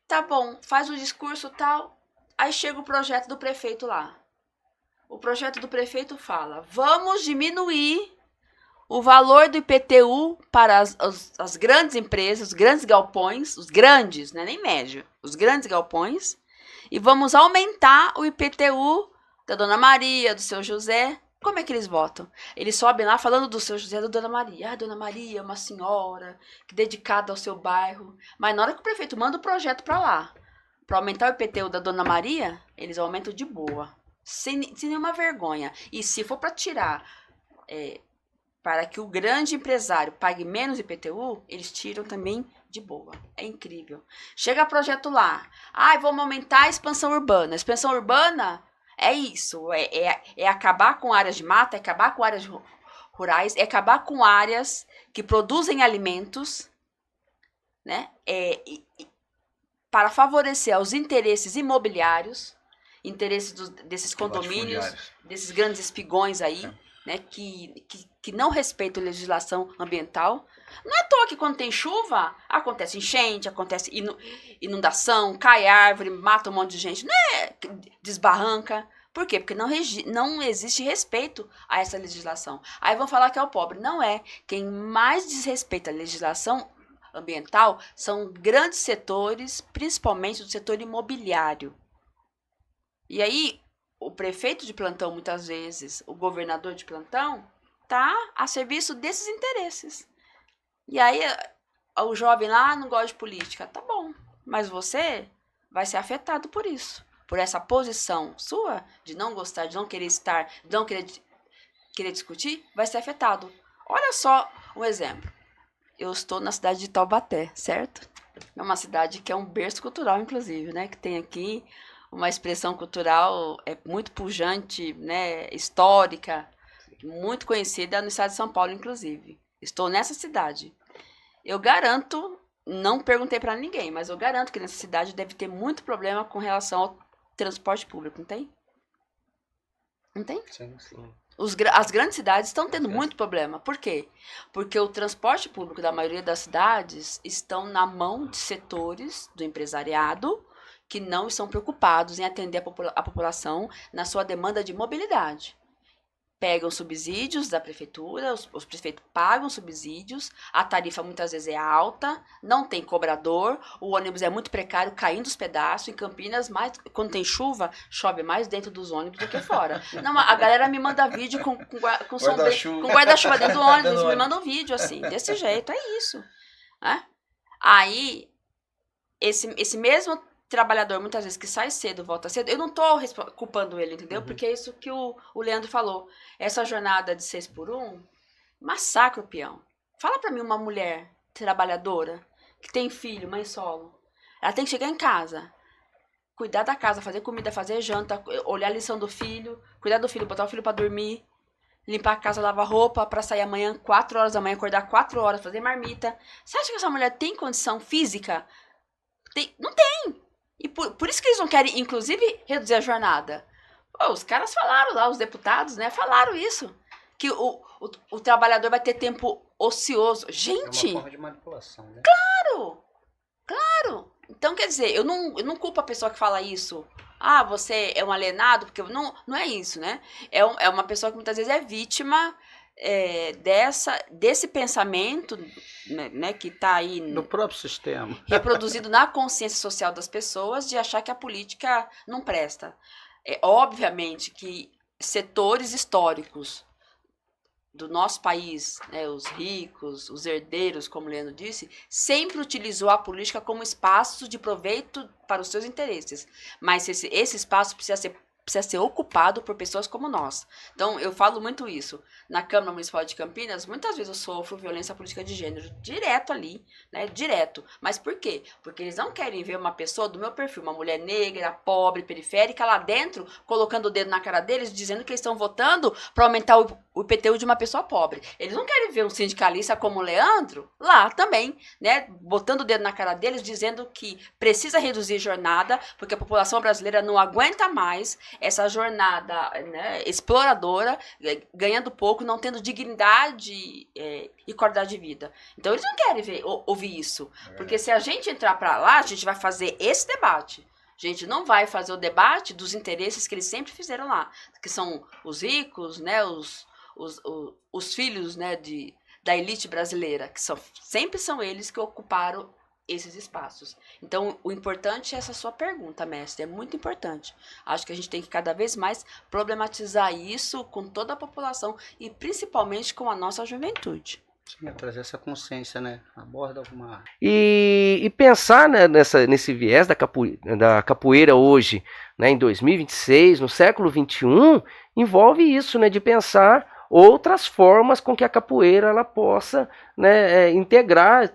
tá bom, faz o discurso tal, aí chega o projeto do prefeito lá. O projeto do prefeito fala, vamos diminuir o valor do IPTU para as grandes empresas, os grandes galpões, os grandes, não é nem médio, os grandes galpões, e vamos aumentar o IPTU da Dona Maria, do seu José. Como é que eles votam? Eles sobem lá falando do seu José, da Dona Maria. Ah, Dona Maria é uma senhora dedicada ao seu bairro. Mas na hora que o prefeito manda o projeto para lá, para aumentar o IPTU da Dona Maria, eles aumentam de boa, sem nenhuma vergonha. E se for para tirar... para que o grande empresário pague menos IPTU, eles tiram também de boa. É incrível. Chega projeto lá. Vamos aumentar a expansão urbana. A expansão urbana é isso. É acabar com áreas de mata, é acabar com áreas rurais, é acabar com áreas que produzem alimentos, né? Para favorecer os interesses imobiliários, interesses desses condomínios, desses grandes espigões aí, né, que não respeitam a legislação ambiental. Não é à toa que quando tem chuva, acontece enchente, acontece inundação, cai árvore, mata um monte de gente, né? Desbarranca. Por quê? Porque não existe respeito a essa legislação. Aí vão falar que é o pobre. Não é. Quem mais desrespeita a legislação ambiental são grandes setores, principalmente do setor imobiliário. E aí, o prefeito de plantão, muitas vezes, o governador de plantão, tá a serviço desses interesses. E aí, o jovem lá não gosta de política. Tá bom, mas você vai ser afetado por isso. Por essa posição sua, de não gostar, de não querer estar, de não querer discutir, vai ser afetado. Olha só um exemplo. Eu estou na cidade de Taubaté, certo? É uma cidade que é um berço cultural, inclusive, né? Que tem aqui uma expressão cultural muito pujante, né? Histórica, muito conhecida no estado de São Paulo, inclusive. Estou nessa cidade. Eu garanto, não perguntei para ninguém, mas eu garanto que nessa cidade deve ter muito problema com relação ao transporte público, não tem? Não tem?
Sim, sim.
As grandes cidades estão tendo muito problema. Por quê? Porque o transporte público da maioria das cidades estão na mão de setores do empresariado que não estão preocupados em atender a população na sua demanda de mobilidade. Pegam subsídios da prefeitura, os prefeitos pagam subsídios, a tarifa muitas vezes é alta, não tem cobrador, o ônibus é muito precário, caindo os pedaços. Em Campinas, quando tem chuva, chove mais dentro dos ônibus do que fora. Não, a galera me manda vídeo com guarda-chuva dentro do ônibus, me manda um vídeo assim, desse jeito, é isso. Né? Aí, esse mesmo trabalhador, muitas vezes, que sai cedo, volta cedo, eu não tô culpando ele, entendeu? Porque é isso que o Leandro falou. Essa jornada de 6x1, massacra o peão. Fala pra mim uma mulher trabalhadora, que tem filho, mãe solo. Ela tem que chegar em casa, cuidar da casa, fazer comida, fazer janta, olhar a lição do filho, cuidar do filho, botar o filho pra dormir, limpar a casa, lavar roupa pra sair amanhã, 4 horas da manhã, acordar 4 horas, fazer marmita. Você acha que essa mulher tem condição física? Não tem. E por isso que eles não querem, inclusive, reduzir a jornada. Pô, os caras falaram lá, os deputados, né? Falaram isso. Que o trabalhador vai ter tempo ocioso. Gente!
É uma forma de manipulação, né?
Claro! Então, quer dizer, eu não culpo a pessoa que fala isso. Ah, você é um alienado, porque não é isso, né? É uma pessoa que muitas vezes é vítima desse pensamento, né, que está aí
no próprio sistema,
reproduzido na consciência social das pessoas, de achar que a política não presta. Obviamente que setores históricos do nosso país, né, os ricos, os herdeiros, como o Leandro disse, sempre utilizou a política como espaço de proveito para os seus interesses. Mas esse espaço precisa ser ocupado por pessoas como nós. Então, eu falo muito isso. Na Câmara Municipal de Campinas, muitas vezes eu sofro violência política de gênero, direto ali, né? Direto. Mas por quê? Porque eles não querem ver uma pessoa do meu perfil, uma mulher negra, pobre, periférica, lá dentro, colocando o dedo na cara deles, dizendo que eles estão votando para aumentar o o IPTU de uma pessoa pobre. Eles não querem ver um sindicalista como o Leandro lá também, né, botando o dedo na cara deles, dizendo que precisa reduzir jornada, porque a população brasileira não aguenta mais essa jornada, né, exploradora, ganhando pouco, não tendo dignidade e qualidade de vida. Então eles não querem ouvir isso, porque se a gente entrar para lá, a gente vai fazer esse debate. A gente não vai fazer o debate dos interesses que eles sempre fizeram lá, que são os ricos, né, os filhos, né, da elite brasileira, que sempre são eles que ocuparam esses espaços. Então, o importante é essa sua pergunta, mestre, é muito importante. Acho que a gente tem que cada vez mais problematizar isso com toda a população e principalmente com a nossa juventude.
Sim, trazer essa consciência, né? Aborda alguma...
E pensar, né, nesse viés da capoeira hoje, né, em 2026, no século XXI, envolve isso, né, de pensar outras formas com que a capoeira ela possa, né, integrar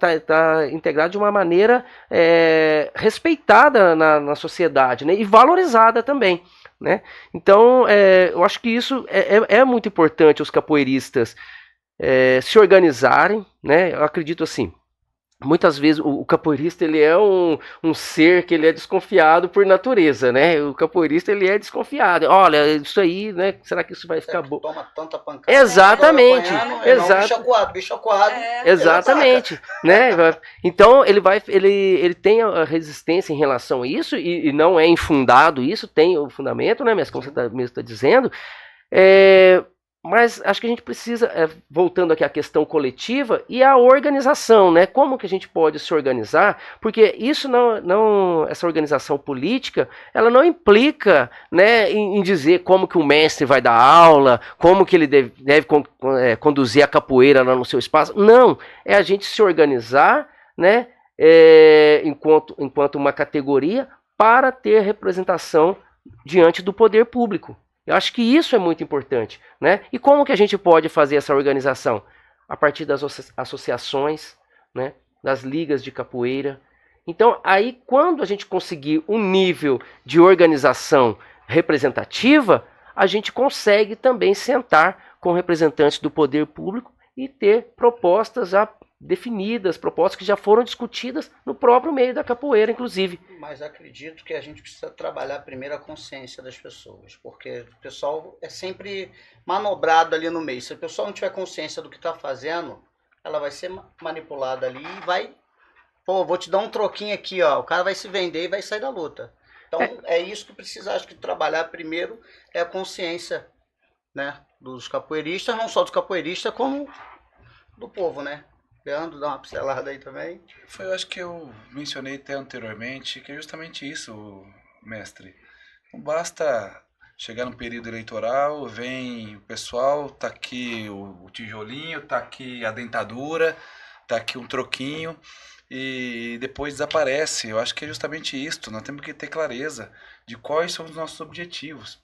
de uma maneira respeitada na sociedade, né, e valorizada também. Né? Então, eu acho que isso é muito importante, os capoeiristas se organizarem, né? Eu acredito assim, muitas vezes o capoeirista ele é um ser que ele é desconfiado por natureza, né? O capoeirista ele é desconfiado. Olha, isso aí, né? Será que isso vai ficar bom?
Toma tanta pancada.
Exatamente,
Bicho acuado.
Exatamente, né? Então ele tem a resistência em relação a isso e não é infundado isso, tem o fundamento, né? Mas como você mesmo está dizendo, mas acho que a gente precisa, voltando aqui à questão coletiva e à organização, né? Como que a gente pode se organizar? Porque isso essa organização política, ela não implica, né, em dizer como que o mestre vai dar aula, como que ele deve conduzir a capoeira lá no seu espaço. Não, é a gente se organizar, né, enquanto uma categoria para ter representação diante do poder público. Eu acho que isso é muito importante, né? E como que a gente pode fazer essa organização? A partir das associações, né? Das ligas de capoeira. Então, aí, quando a gente conseguir um nível de organização representativa, a gente consegue também sentar com representantes do poder público e ter propostas já definidas, propostas que já foram discutidas no próprio meio da capoeira, inclusive.
Mas acredito que a gente precisa trabalhar primeiro a consciência das pessoas, porque o pessoal é sempre manobrado ali no meio. Se o pessoal não tiver consciência do que está fazendo, ela vai ser manipulada ali e vai... Pô, vou te dar um troquinho aqui, ó. O cara vai se vender e vai sair da luta. Então, é isso que precisa, acho que trabalhar primeiro, é a consciência, né, dos capoeiristas, não só dos capoeiristas, como do povo, né? Leandro, dá uma pincelada aí também.
Eu acho que eu mencionei até anteriormente, que é justamente isso, mestre. Não basta chegar no período eleitoral, vem o pessoal, tá aqui o tijolinho, tá aqui a dentadura, tá aqui um troquinho, e depois desaparece. Eu acho que é justamente isso, nós temos que ter clareza de quais são os nossos objetivos.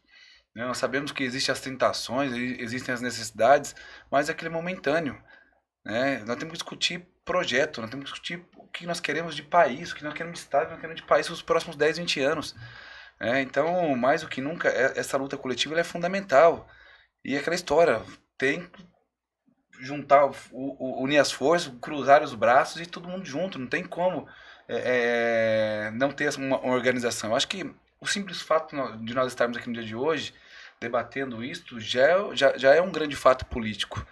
Nós sabemos que existem as tentações, existem as necessidades, mas é aquele momentâneo. Nós temos que discutir projeto, nós temos que discutir o que nós queremos de país, o que nós queremos de Estado, o que nós queremos de país nos próximos 10, 20 anos. Então, mais do que nunca, essa luta coletiva ela é fundamental. E aquela história, tem que juntar, unir as forças, cruzar os braços e todo mundo junto. Não tem como não ter uma organização. Eu acho que o simples fato de nós estarmos aqui no dia de hoje, debatendo isso, já é um grande fato político.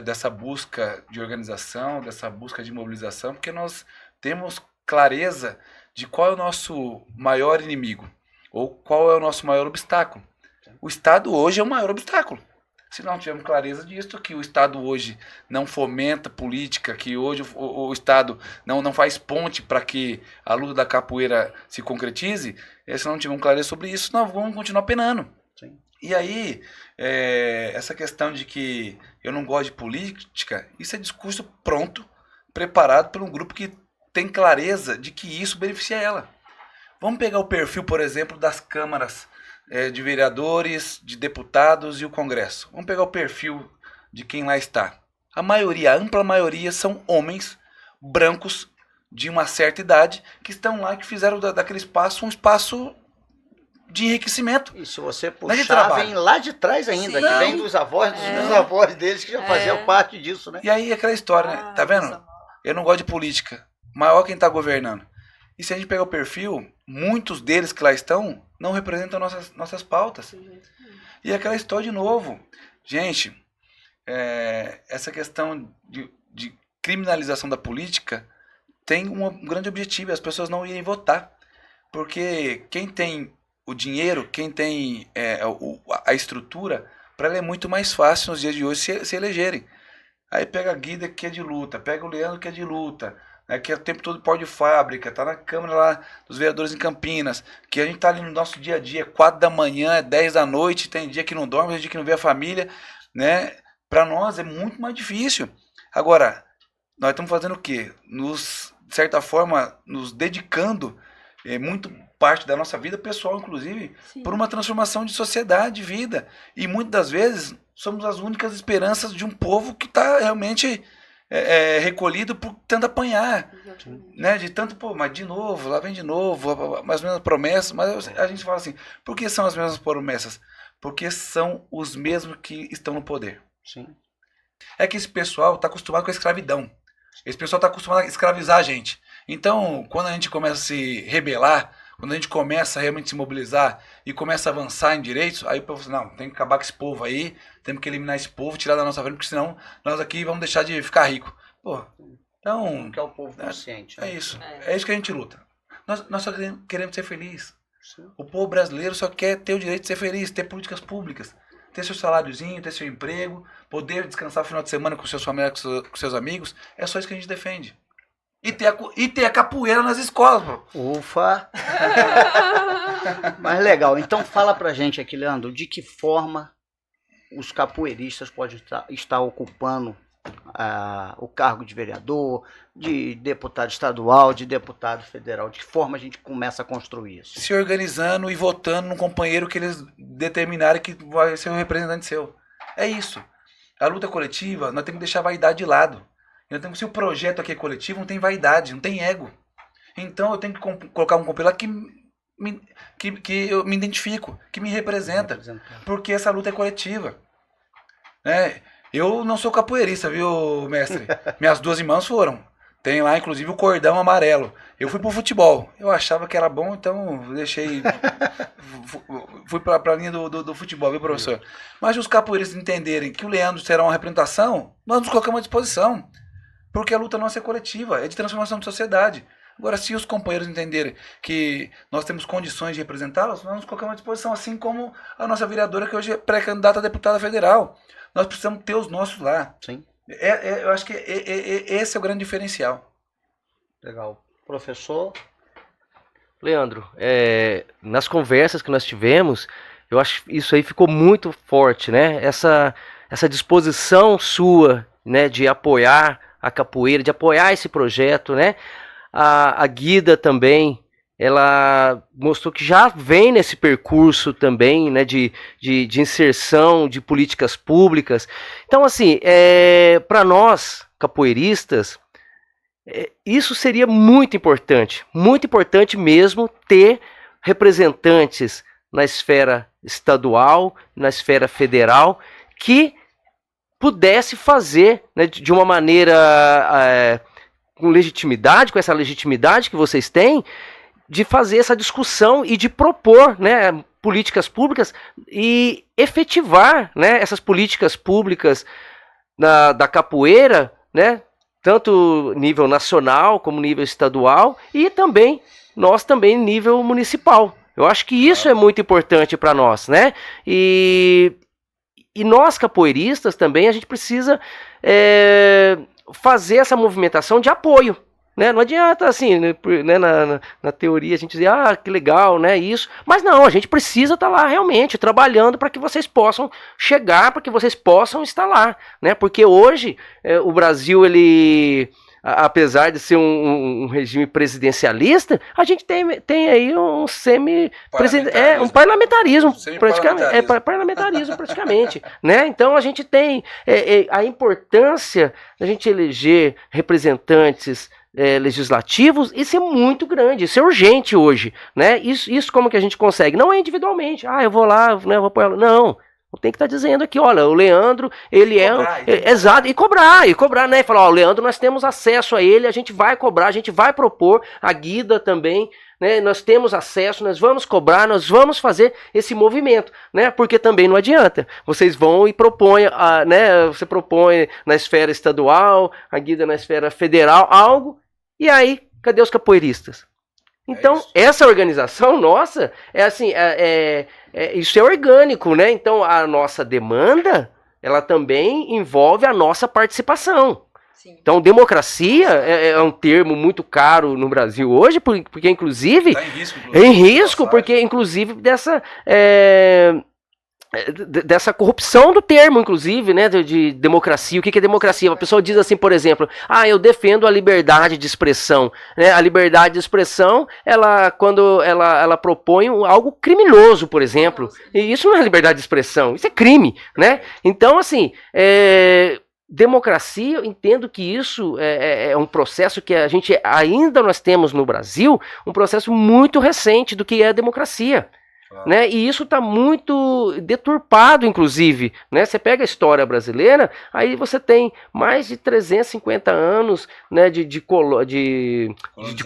Dessa busca de organização, dessa busca de mobilização, porque nós temos clareza de qual é o nosso maior inimigo, ou qual é o nosso maior obstáculo. O Estado hoje é o maior obstáculo. Se não tivermos clareza disso, que o Estado hoje não fomenta política, que hoje o Estado não faz ponte para que a luta da capoeira se concretize, se não tivermos clareza sobre isso, nós vamos continuar penando.
Sim.
E aí, essa questão de que eu não gosto de política, isso é discurso pronto, preparado por um grupo que tem clareza de que isso beneficia ela. Vamos pegar o perfil, por exemplo, das câmaras de vereadores, de deputados e o Congresso. Vamos pegar o perfil de quem lá está. A maioria, a ampla maioria, são homens brancos de uma certa idade que estão lá, que fizeram daquele espaço um espaço de enriquecimento.
E se você
Não é de
puxar,
trabalho.
vem lá de trás ainda,
Sim.
que vem dos avós, dos bisavós deles, que já faziam parte disso, né?
E aí aquela história, né? Tá vendo? Eu não gosto de política. Maior quem tá governando. E se a gente pegar o perfil, muitos deles que lá estão não representam nossas pautas. E aquela história de novo. Gente, essa questão de criminalização da política tem um grande objetivo, as pessoas não irem votar. Porque quem tem o dinheiro, quem tem a estrutura, para ela é muito mais fácil nos dias de hoje se elegerem. Aí pega a Guida que é de luta, pega o Leandro que é de luta, né, que é o tempo todo pó de fábrica, tá na Câmara lá dos Vereadores em Campinas, que a gente tá ali no nosso dia a dia, 4 da manhã, 10 da noite, tem dia que não dorme, tem dia que não vê a família, né? Para nós é muito mais difícil. Agora, nós estamos fazendo o quê? De certa forma, nos dedicando muito parte da nossa vida pessoal, inclusive, por uma transformação de sociedade, de vida. E muitas das vezes somos as únicas esperanças de um povo que está realmente recolhido por tanto apanhar. Né? De tanto, mas de novo, lá vem de novo, as mesmas promessas. Mas a gente fala assim, por que são as mesmas promessas? Porque são os mesmos que estão no poder.
Sim.
É que esse pessoal está acostumado com a escravidão. Esse pessoal está acostumado a escravizar a gente. Então, quando a gente começa a se rebelar, quando a gente começa a realmente se mobilizar e começa a avançar em direitos, aí o povo fala, não, tem que acabar com esse povo aí, temos que eliminar esse povo, tirar da nossa frente, porque senão nós aqui vamos deixar de ficar rico. Pô, então...
Que é o povo consciente. Né?
É isso. É isso que a gente luta. Nós só queremos ser felizes. O povo brasileiro só quer ter o direito de ser feliz, ter políticas públicas, ter seu saláriozinho, ter seu emprego, poder descansar no final de semana com seus familiares, com seus amigos. É só isso que a gente defende. E ter a capoeira nas escolas, pô.
Ufa! Mas legal. Então fala pra gente aqui, Leandro, de que forma os capoeiristas podem estar ocupando o cargo de vereador, de deputado estadual, de deputado federal. De que forma a gente começa a construir isso?
Se organizando e votando num companheiro que eles determinarem que vai ser o representante seu. É isso. A luta coletiva, nós temos que deixar a vaidade de lado. Se o projeto aqui é coletivo, não tem vaidade, não tem ego. Então eu tenho que colocar um companheiro lá que eu me identifico, que me representa. Porque essa luta é coletiva. Né? Eu não sou capoeirista, viu, mestre? Minhas duas irmãs foram. Tem lá, inclusive, o cordão amarelo. Eu fui pro futebol. Eu achava que era bom, então deixei... fui pra linha do futebol, viu, professor? Mas os capoeiristas entenderem que o Leandro será uma representação, nós nos colocamos à disposição. Porque a luta nossa é coletiva, é de transformação de sociedade. Agora, se os companheiros entenderem que nós temos condições de representá-los, nós nos colocamos à disposição, assim como a nossa vereadora, que hoje é pré-candidata a deputada federal. Nós precisamos ter os nossos lá.
Sim.
Eu acho que esse é o grande diferencial.
Legal. Professor?
Leandro, nas conversas que nós tivemos, eu acho que isso aí ficou muito forte, né? Essa disposição sua, né, de apoiar a capoeira, de apoiar esse projeto, né? A Guida também, ela mostrou que já vem nesse percurso também, né, de inserção de políticas públicas. Então, assim, para nós, capoeiristas, isso seria muito importante mesmo ter representantes na esfera estadual, na esfera federal, que pudesse fazer, né, de uma maneira com legitimidade, com essa legitimidade que vocês têm, de fazer essa discussão e de propor, né, políticas públicas e efetivar, né, essas políticas públicas da capoeira, né, tanto nível nacional como nível estadual e também nós também nível municipal. Eu acho que isso é muito importante para nós, né? E nós capoeiristas também a gente precisa fazer essa movimentação de apoio. Né? Não adianta, assim, né, na teoria a gente dizer, que legal, né, isso. Mas não, a gente precisa estar lá realmente, trabalhando para que vocês possam chegar, para que vocês possam estar lá. Né? Porque hoje o Brasil, ele, apesar de ser um regime presidencialista, a gente tem aí um um parlamentarismo, parlamentarismo praticamente. Né? Então a gente tem a importância da gente eleger representantes legislativos, isso é muito grande, isso é urgente hoje, né? Isso como que a gente consegue? Não é individualmente, eu vou lá, né, eu vou apoiar. Não, tem que estar dizendo aqui, olha, o Leandro, ele exato, e cobrar, né? E falar, o Leandro, nós temos acesso a ele, a gente vai cobrar, a gente vai propor, a Guida também, né? Nós temos acesso, nós vamos cobrar, nós vamos fazer esse movimento, né? Porque também não adianta. Vocês vão e propõem, né? Você propõe na esfera estadual, a Guida na esfera federal, algo, e aí, cadê os capoeiristas? Então, essa organização nossa, isso é orgânico, né? Então, a nossa demanda, ela também envolve a nossa participação. Sim. Então, democracia é um termo muito caro no Brasil hoje, porque inclusive... Está em risco, porque inclusive dessa corrupção do termo, inclusive, né, de democracia. O que é democracia? A pessoa diz assim, por exemplo, eu defendo a liberdade de expressão, né? A liberdade de expressão, quando ela propõe algo criminoso, por exemplo, e isso não é liberdade de expressão, isso é crime, né? Então, assim, democracia, eu entendo que isso é um processo que nós temos no Brasil, um processo muito recente do que é a democracia. Né? E isso está muito deturpado, inclusive, né? Você pega a história brasileira, aí você tem mais de 350 anos, né, de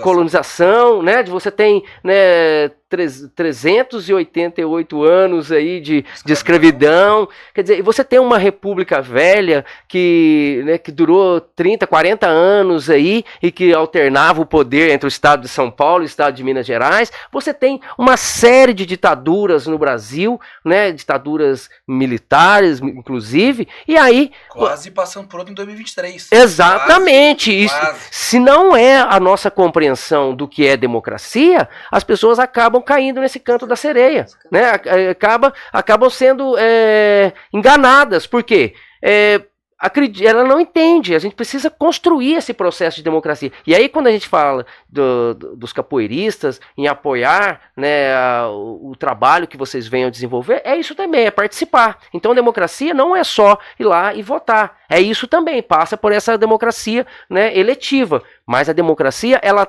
colonização, né? Você tem, né, 388 anos aí de escravidão. Quer dizer, você tem uma república velha que durou 30, 40 anos aí e que alternava o poder entre o estado de São Paulo e o estado de Minas Gerais. Você tem uma série de ditaduras no Brasil, né, ditaduras militares, inclusive, e aí...
Quase passando por outro em 2023.
Exatamente. Quase. Se não é a nossa compreensão do que é democracia, as pessoas acabam caindo nesse canto da sereia, né? Acabam sendo enganadas. Por quê? Ela não entende. A gente precisa construir esse processo de democracia. E aí, quando a gente fala dos capoeiristas em apoiar, né, o trabalho que vocês venham desenvolver, é isso também, é participar. Então, democracia não é só ir lá e votar. É isso também, passa por essa democracia, né, eletiva. Mas a democracia, ela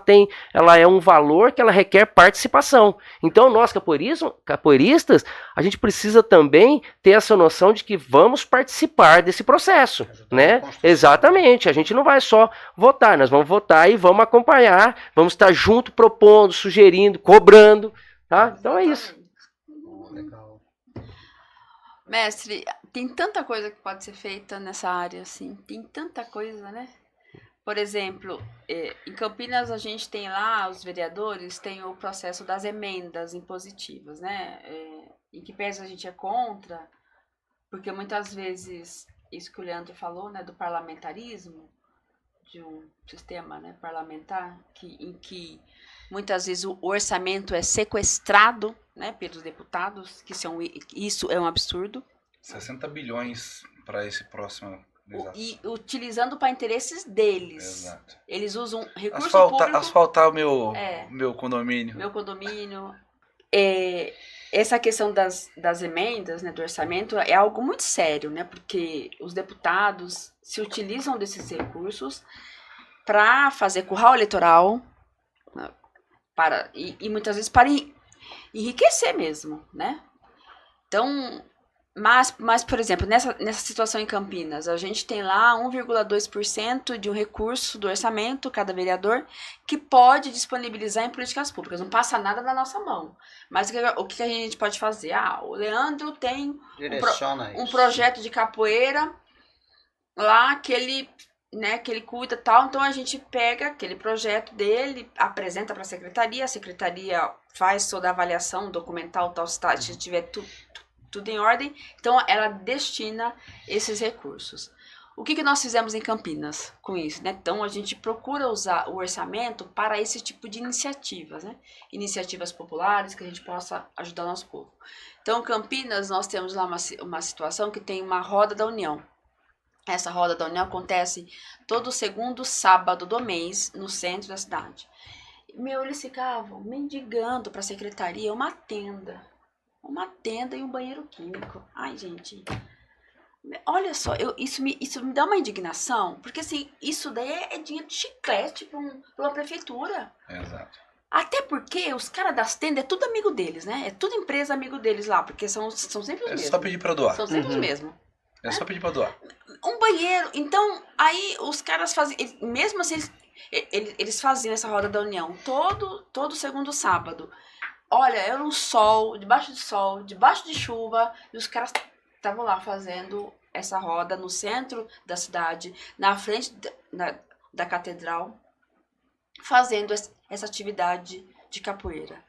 é um valor que ela requer participação. Então, nós capoeiristas, a gente precisa também ter essa noção de que vamos participar desse processo, né? Exatamente. A gente não vai só votar, nós vamos votar e vamos acompanhar, vamos estar junto, propondo, sugerindo, cobrando, tá? Então é isso.
Legal. Mestre, tem tanta coisa que pode ser feita nessa área, assim, tem tanta coisa, né? Por exemplo, em Campinas a gente tem lá, os vereadores têm o processo das emendas impositivas, né? Em que pese a gente é contra, porque muitas vezes, isso que o Leandro falou, né, do parlamentarismo, de um sistema, né, parlamentar, em que muitas vezes o orçamento é sequestrado, né, pelos deputados, isso é um absurdo.
60 bilhões para esse próximo...
E utilizando para interesses deles.
Exato.
Eles usam recurso público...
Asfaltar o meu condomínio.
Meu condomínio. Essa questão das emendas, né, do orçamento, é algo muito sério, né? Porque os deputados se utilizam desses recursos para fazer curral eleitoral, e muitas vezes para enriquecer mesmo, né? Então... Mas, por exemplo, nessa situação em Campinas, a gente tem lá 1,2% de um recurso do orçamento, cada vereador, que pode disponibilizar em políticas públicas. Não passa nada na nossa mão. Mas o que a gente pode fazer? O Leandro tem um projeto de capoeira lá que ele cuida e tal. Então, a gente pega aquele projeto dele, apresenta para a secretaria faz toda a avaliação documental, tal, se tiver tudo em ordem, então ela destina esses recursos. O que nós fizemos em Campinas com isso, né? Então a gente procura usar o orçamento para esse tipo de iniciativas, né? Iniciativas populares que a gente possa ajudar o nosso povo. Então, em Campinas, nós temos lá uma situação que tem uma roda da União. Essa roda da União acontece todo segundo sábado do mês no centro da cidade. Eles ficavam mendigando para a secretaria uma tenda e um banheiro químico. Ai, gente, Olha só, isso me dá uma indignação, porque assim, isso daí é dinheiro de chiclete pra uma prefeitura.
Exato.
Até porque os caras das tendas é tudo amigo deles, né? É tudo empresa amigo deles lá, porque são sempre os
É
mesmos.
só pedir pra doar.
São sempre os mesmos.
É só pedir pra doar.
Um banheiro, então, aí os caras faziam, mesmo assim, eles faziam essa roda da união todo segundo sábado. Olha, era um sol, debaixo de chuva, e os caras estavam lá fazendo essa roda no centro da cidade, na frente da catedral, fazendo essa atividade de capoeira.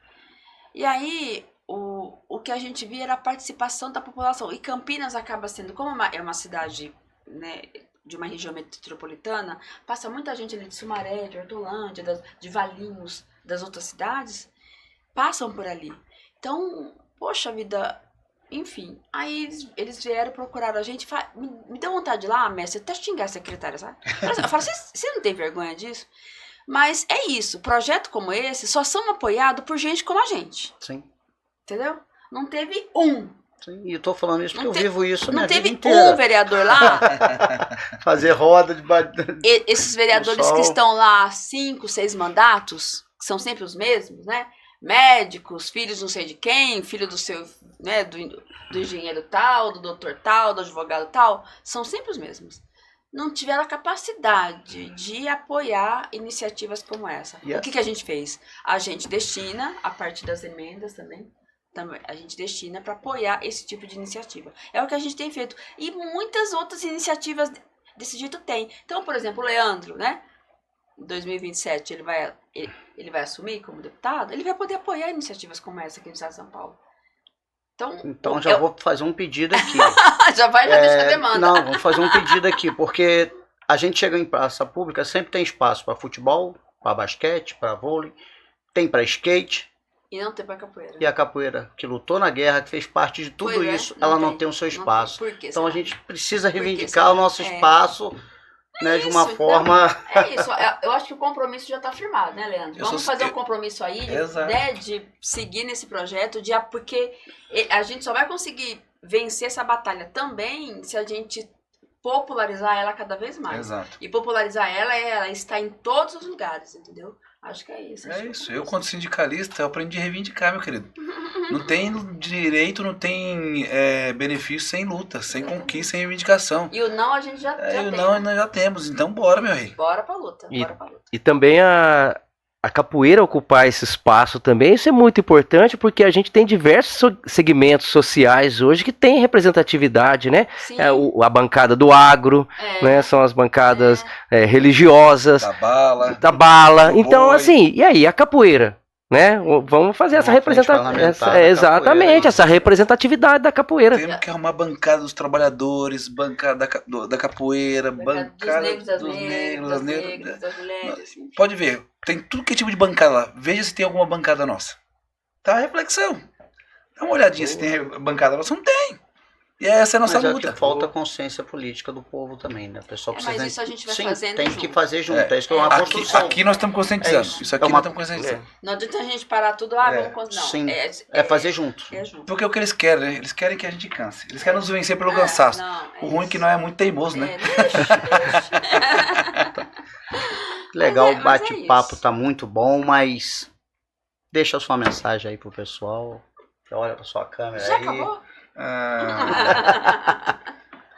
E aí, o que a gente via era a participação da população. E Campinas acaba sendo, como é uma cidade, né, de uma região metropolitana, passa muita gente ali de Sumaré, de Hortolândia, de Valinhos, das outras cidades, passam por ali. Então, poxa vida, enfim. Aí eles vieram procurar a gente, me deu vontade de ir lá, mestre, até xingar a secretária, sabe? Eu falo, você não tem vergonha disso? Mas é isso, projetos como esse só são apoiados por gente como a gente.
Sim.
Entendeu? Não teve um.
Sim. E eu tô falando isso porque eu
Não
vivo isso
Não
minha vida
teve
inteira.
um vereador lá.
Fazer roda de
Esses vereadores que estão lá há 5, 6 mandatos, que são sempre os mesmos, né? Médicos, filhos não sei de quem, filho do seu, né, do engenheiro tal, do doutor tal, do advogado tal, são sempre os mesmos. Não tiveram a capacidade de apoiar iniciativas como essa. O que a gente fez? A gente destina, a partir das emendas também, a gente destina para apoiar esse tipo de iniciativa. É o que a gente tem feito. E muitas outras iniciativas desse jeito tem. Então, por exemplo, o Leandro, né? Em 2027 ele vai assumir como deputado, ele vai poder apoiar iniciativas como essa aqui no estado de São Paulo.
Então já vou fazer um pedido aqui.
já deixa a demanda.
Não, vamos fazer um pedido aqui, porque a gente chega em praça pública, sempre tem espaço para futebol, para basquete, para vôlei, tem para skate.
E não tem para capoeira.
E a capoeira, que lutou na guerra, que fez parte de tudo isso, ela não tem o seu espaço.
Por quê,
então
será?
a gente precisa reivindicar o nosso espaço, né, de uma
Então,
forma...
é isso, eu acho que o compromisso já está firmado, né, Leandro? Vamos fazer um compromisso aí, né, de seguir nesse projeto, porque a gente só vai conseguir vencer essa batalha também se a gente popularizar ela cada vez mais.
Exato.
E popularizar ela está em todos os lugares, entendeu? Acho que é isso.
É isso. Eu, quando sindicalista, eu aprendi a reivindicar, meu querido. Não tem direito, não tem benefício sem luta, sem conquista, sem reivindicação.
E o não a gente já tem.
E o não nós já temos. Então, bora, meu rei.
Bora pra luta.
E também a capoeira ocupar esse espaço também, isso é muito importante, porque a gente tem diversos segmentos sociais hoje que tem representatividade, né?
Sim.
A bancada do agro, né? São as bancadas religiosas,
da bala,
então, assim, e aí, a capoeira? Né? Vamos fazer essa representatividade, essa representatividade da capoeira.
Temos que arrumar bancada dos trabalhadores, bancada da capoeira, bancada dos negros, das negras,
das mulheres.
Pode ver, tem tudo que é tipo de bancada lá. Veja se tem alguma bancada nossa. Tá a reflexão. Dá uma olhadinha se tem bancada nossa. Não tem. E essa é a nossa luta.
Que falta consciência política do povo também, né? O pessoal precisa...
Mas isso a gente vai
Sim,
fazendo
tem
junto.
que fazer junto. É isso que é uma construção.
Aqui nós estamos conscientizando. Isso aqui nós estamos conscientizando.
Não adianta a gente parar tudo, vamos... Não.
Sim, é fazer junto.
Porque é o que eles querem, né? Eles querem que a gente canse. Eles querem nos vencer pelo cansaço. O ruim é que nós é muito teimoso, né?
Legal, o bate-papo tá muito bom, mas deixa a sua mensagem aí pro pessoal. Olha pra sua câmera
Já
aí.
acabou?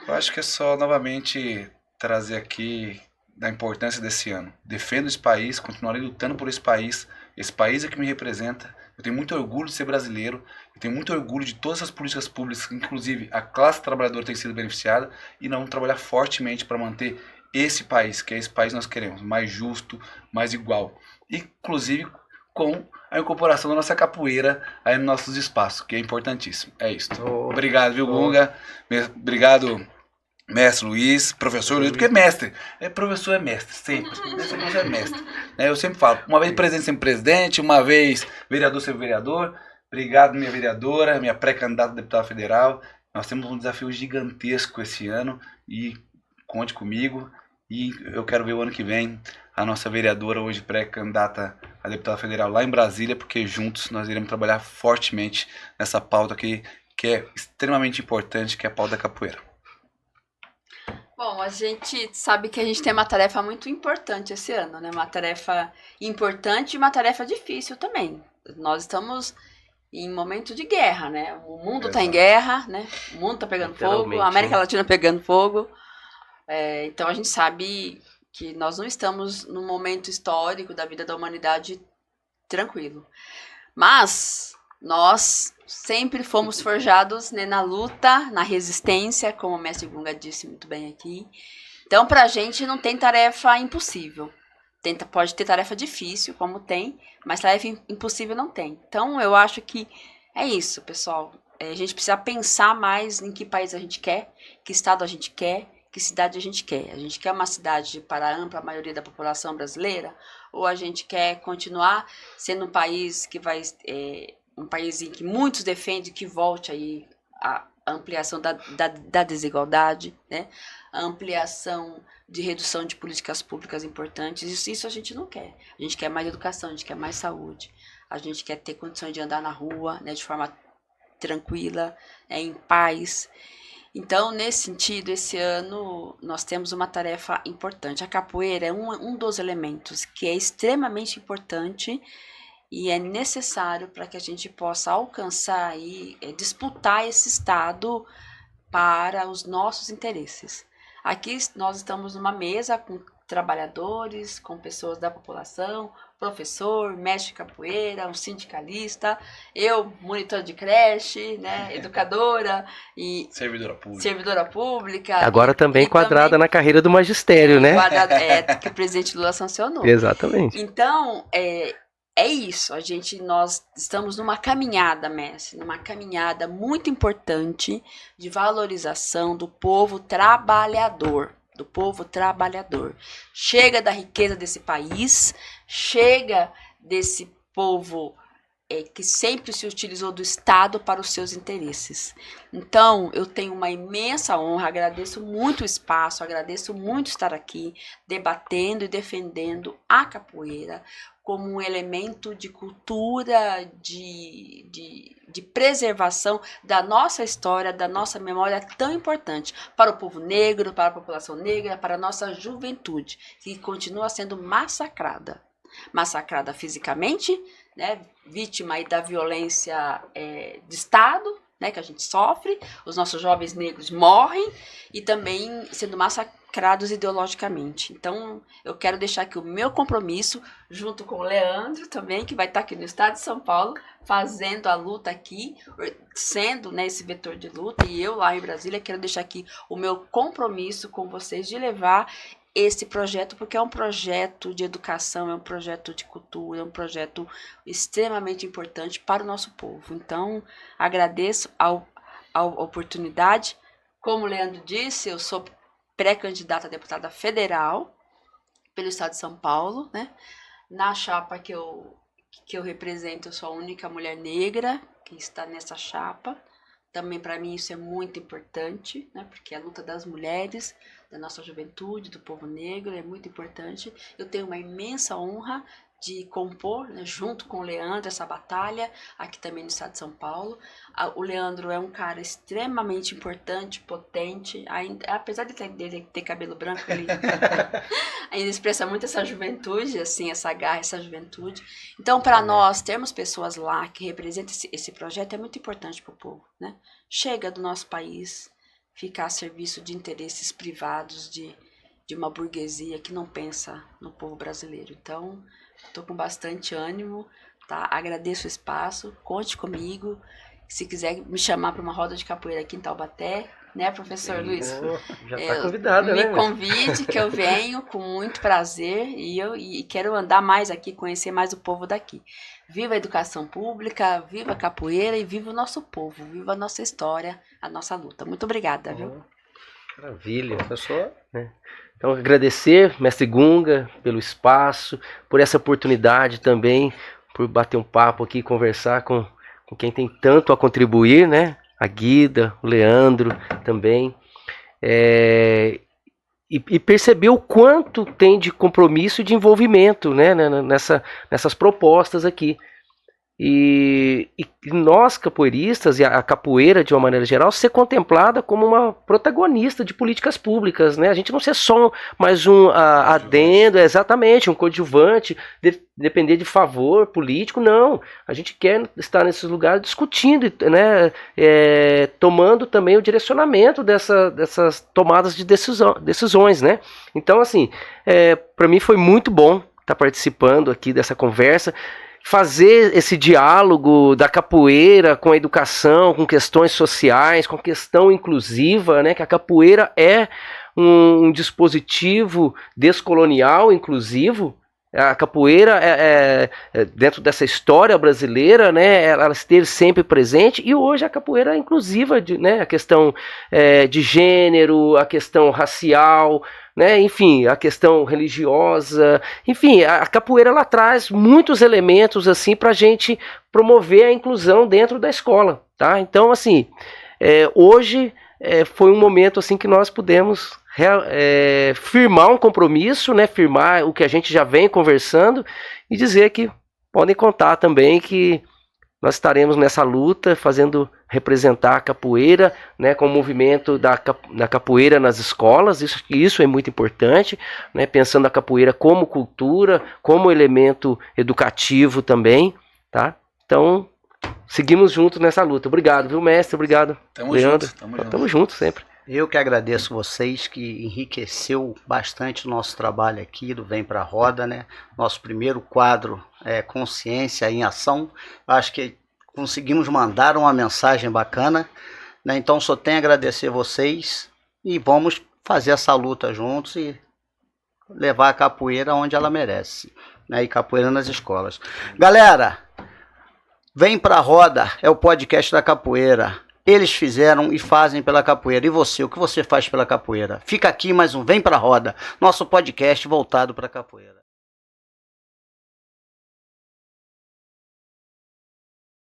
Eu acho que é só novamente trazer aqui da importância desse ano. Defendo esse país, continuarei lutando por esse país. Esse país é que me representa. Eu tenho muito orgulho de ser brasileiro. Eu tenho muito orgulho de todas essas políticas públicas, inclusive a classe trabalhadora tem sido beneficiada, e nós vamos trabalhar fortemente para manter esse país, que é esse país que nós queremos, mais justo, mais igual. Inclusive com a incorporação da nossa capoeira aí nos nossos espaços, que é importantíssimo. É isso. Obrigado, viu, Gunga? Obrigado, mestre Luiz, professor Luiz, porque mestre, professor é mestre, sempre. Professor é mestre. Eu sempre falo, uma vez presidente, sempre presidente, uma vez vereador, sempre vereador. Obrigado, minha vereadora, minha pré-candidata a deputada federal. Nós temos um desafio gigantesco esse ano e conte comigo. E eu quero ver o ano que vem a nossa vereadora, hoje pré-candidata a deputada federal lá em Brasília, porque juntos nós iremos trabalhar fortemente nessa pauta aqui, que é extremamente importante, que é a pauta da capoeira.
a gente sabe que a gente tem uma tarefa muito importante esse ano, né? Uma tarefa importante e uma tarefa difícil também. Nós estamos em momento de guerra, né? O mundo está em guerra, né? O mundo está pegando fogo, a América Latina pegando fogo. Então a gente sabe que nós não estamos num momento histórico da vida da humanidade tranquilo. Mas nós sempre fomos forjados, né, na luta, na resistência, como o mestre Gunga disse muito bem aqui. Então, pra gente não tem tarefa impossível. Pode ter tarefa difícil, como tem, mas tarefa impossível não tem. Então, eu acho que é isso, pessoal. A gente precisa pensar mais em que país a gente quer, que estado a gente quer, que cidade a gente quer. A gente quer uma cidade para a ampla maioria da população brasileira, ou a gente quer continuar sendo um país que vai... um país em que muitos defendem que volte aí a ampliação da desigualdade, né? A ampliação de redução de políticas públicas importantes. Isso a gente não quer. A gente quer mais educação, a gente quer mais saúde, a gente quer ter condições de andar na rua, né, de forma tranquila, em paz. Então, nesse sentido, esse ano nós temos uma tarefa importante. A capoeira é um dos elementos que é extremamente importante e é necessário para que a gente possa alcançar e disputar esse estado para os nossos interesses. Aqui nós estamos numa mesa com trabalhadores, com pessoas da população, professor, mestre de capoeira, um sindicalista, eu, monitor de creche, né, educadora e servidora pública.
Agora também enquadrada na carreira do magistério, né?
Que o presidente Lula sancionou.
Exatamente.
Então, é isso, nós estamos numa caminhada, mestre, numa caminhada muito importante de valorização do povo trabalhador, Chega da riqueza desse país, chega desse povo que sempre se utilizou do Estado para os seus interesses. Então, eu tenho uma imensa honra, agradeço muito o espaço, agradeço muito estar aqui debatendo e defendendo a capoeira como um elemento de cultura, de preservação da nossa história, da nossa memória tão importante para o povo negro, para a população negra, para a nossa juventude, que continua sendo massacrada fisicamente, né, vítima aí da violência de Estado, né, que a gente sofre, os nossos jovens negros morrem e também sendo massacrados ideologicamente. Então, eu quero deixar aqui o meu compromisso, junto com o Leandro também, que vai estar aqui no estado de São Paulo, fazendo a luta aqui, sendo, né, esse vetor de luta, e eu lá em Brasília quero deixar aqui o meu compromisso com vocês de levar esse projeto, porque é um projeto de educação, é um projeto de cultura, é um projeto extremamente importante para o nosso povo. Então, agradeço a oportunidade. Como o Leandro disse, eu sou pré-candidata a deputada federal pelo estado de São Paulo, né? Na chapa que eu represento, eu sou a única mulher negra que está nessa chapa. Também para mim isso é muito importante, né? Porque a luta das mulheres, da nossa juventude, do povo negro é muito importante. Eu tenho uma imensa honra de compor, né, junto com o Leandro, essa batalha aqui também no estado de São Paulo. O Leandro é um cara extremamente importante, potente, apesar de ter cabelo branco, ele ainda expressa muito essa juventude, assim, essa garra, essa juventude. Então, para nós termos pessoas lá que representam esse projeto é muito importante para o povo, né? Chega do nosso país ficar a serviço de interesses privados de uma burguesia que não pensa no povo brasileiro. Então, estou com bastante ânimo, tá? Agradeço o espaço, conte comigo. Se quiser me chamar para uma roda de capoeira aqui em Taubaté, né, professor Luiz?
Já está convidada, né?
Me convide, que eu venho com muito prazer e quero andar mais aqui, conhecer mais o povo daqui. Viva a educação pública, viva a capoeira e viva o nosso povo, viva a nossa história, a nossa luta. Muito obrigada, viu?
Maravilha, professor, né? Então, agradecer, mestre Gunga, pelo espaço, por essa oportunidade também, por bater um papo aqui, conversar com quem tem tanto a contribuir, né? A Guida, o Leandro também. E perceber o quanto tem de compromisso e de envolvimento, né? Nessas propostas aqui. E nós, capoeiristas, e a capoeira de uma maneira geral, ser contemplada como uma protagonista de políticas públicas, né? A gente não ser só mais um adendo, exatamente, um coadjuvante, depender de favor político, não. A gente quer estar nesses lugares discutindo, né? Tomando também o direcionamento dessas tomadas de decisões, né? Então, assim, para mim foi muito bom estar participando aqui dessa conversa, fazer esse diálogo da capoeira com a educação, com questões sociais, com questão inclusiva, né? Que a capoeira é um dispositivo descolonial inclusivo. A capoeira, dentro dessa história brasileira, né, ela esteve sempre presente, e hoje a capoeira é inclusiva, né, a questão de gênero, a questão racial, né, enfim, a questão religiosa, enfim, a capoeira ela traz muitos elementos assim para a gente promover a inclusão dentro da escola, tá? Então, assim, hoje foi um momento assim que nós pudemos firmar um compromisso, né, firmar o que a gente já vem conversando e dizer que podem contar também que nós estaremos nessa luta, representar a capoeira, né, com o movimento da capoeira nas escolas. Isso é muito importante, né, pensando a capoeira como cultura, como elemento educativo também, tá? Então, seguimos juntos nessa luta. Obrigado, viu, mestre? Obrigado, Leandro. Tamo junto sempre.
Eu que agradeço vocês, que enriqueceu bastante o nosso trabalho aqui do Vem Pra Roda, né? Nosso primeiro quadro é Consciência em Ação. Acho que conseguimos mandar uma mensagem bacana, né? Então só tenho a agradecer vocês e vamos fazer essa luta juntos e levar a capoeira onde ela merece, né? E capoeira nas escolas. Galera, Vem Pra Roda é o podcast da capoeira. Eles fizeram e fazem pela capoeira. E você, o que você faz pela capoeira? Fica aqui mais um Vem Pra Roda, nosso podcast voltado para a capoeira.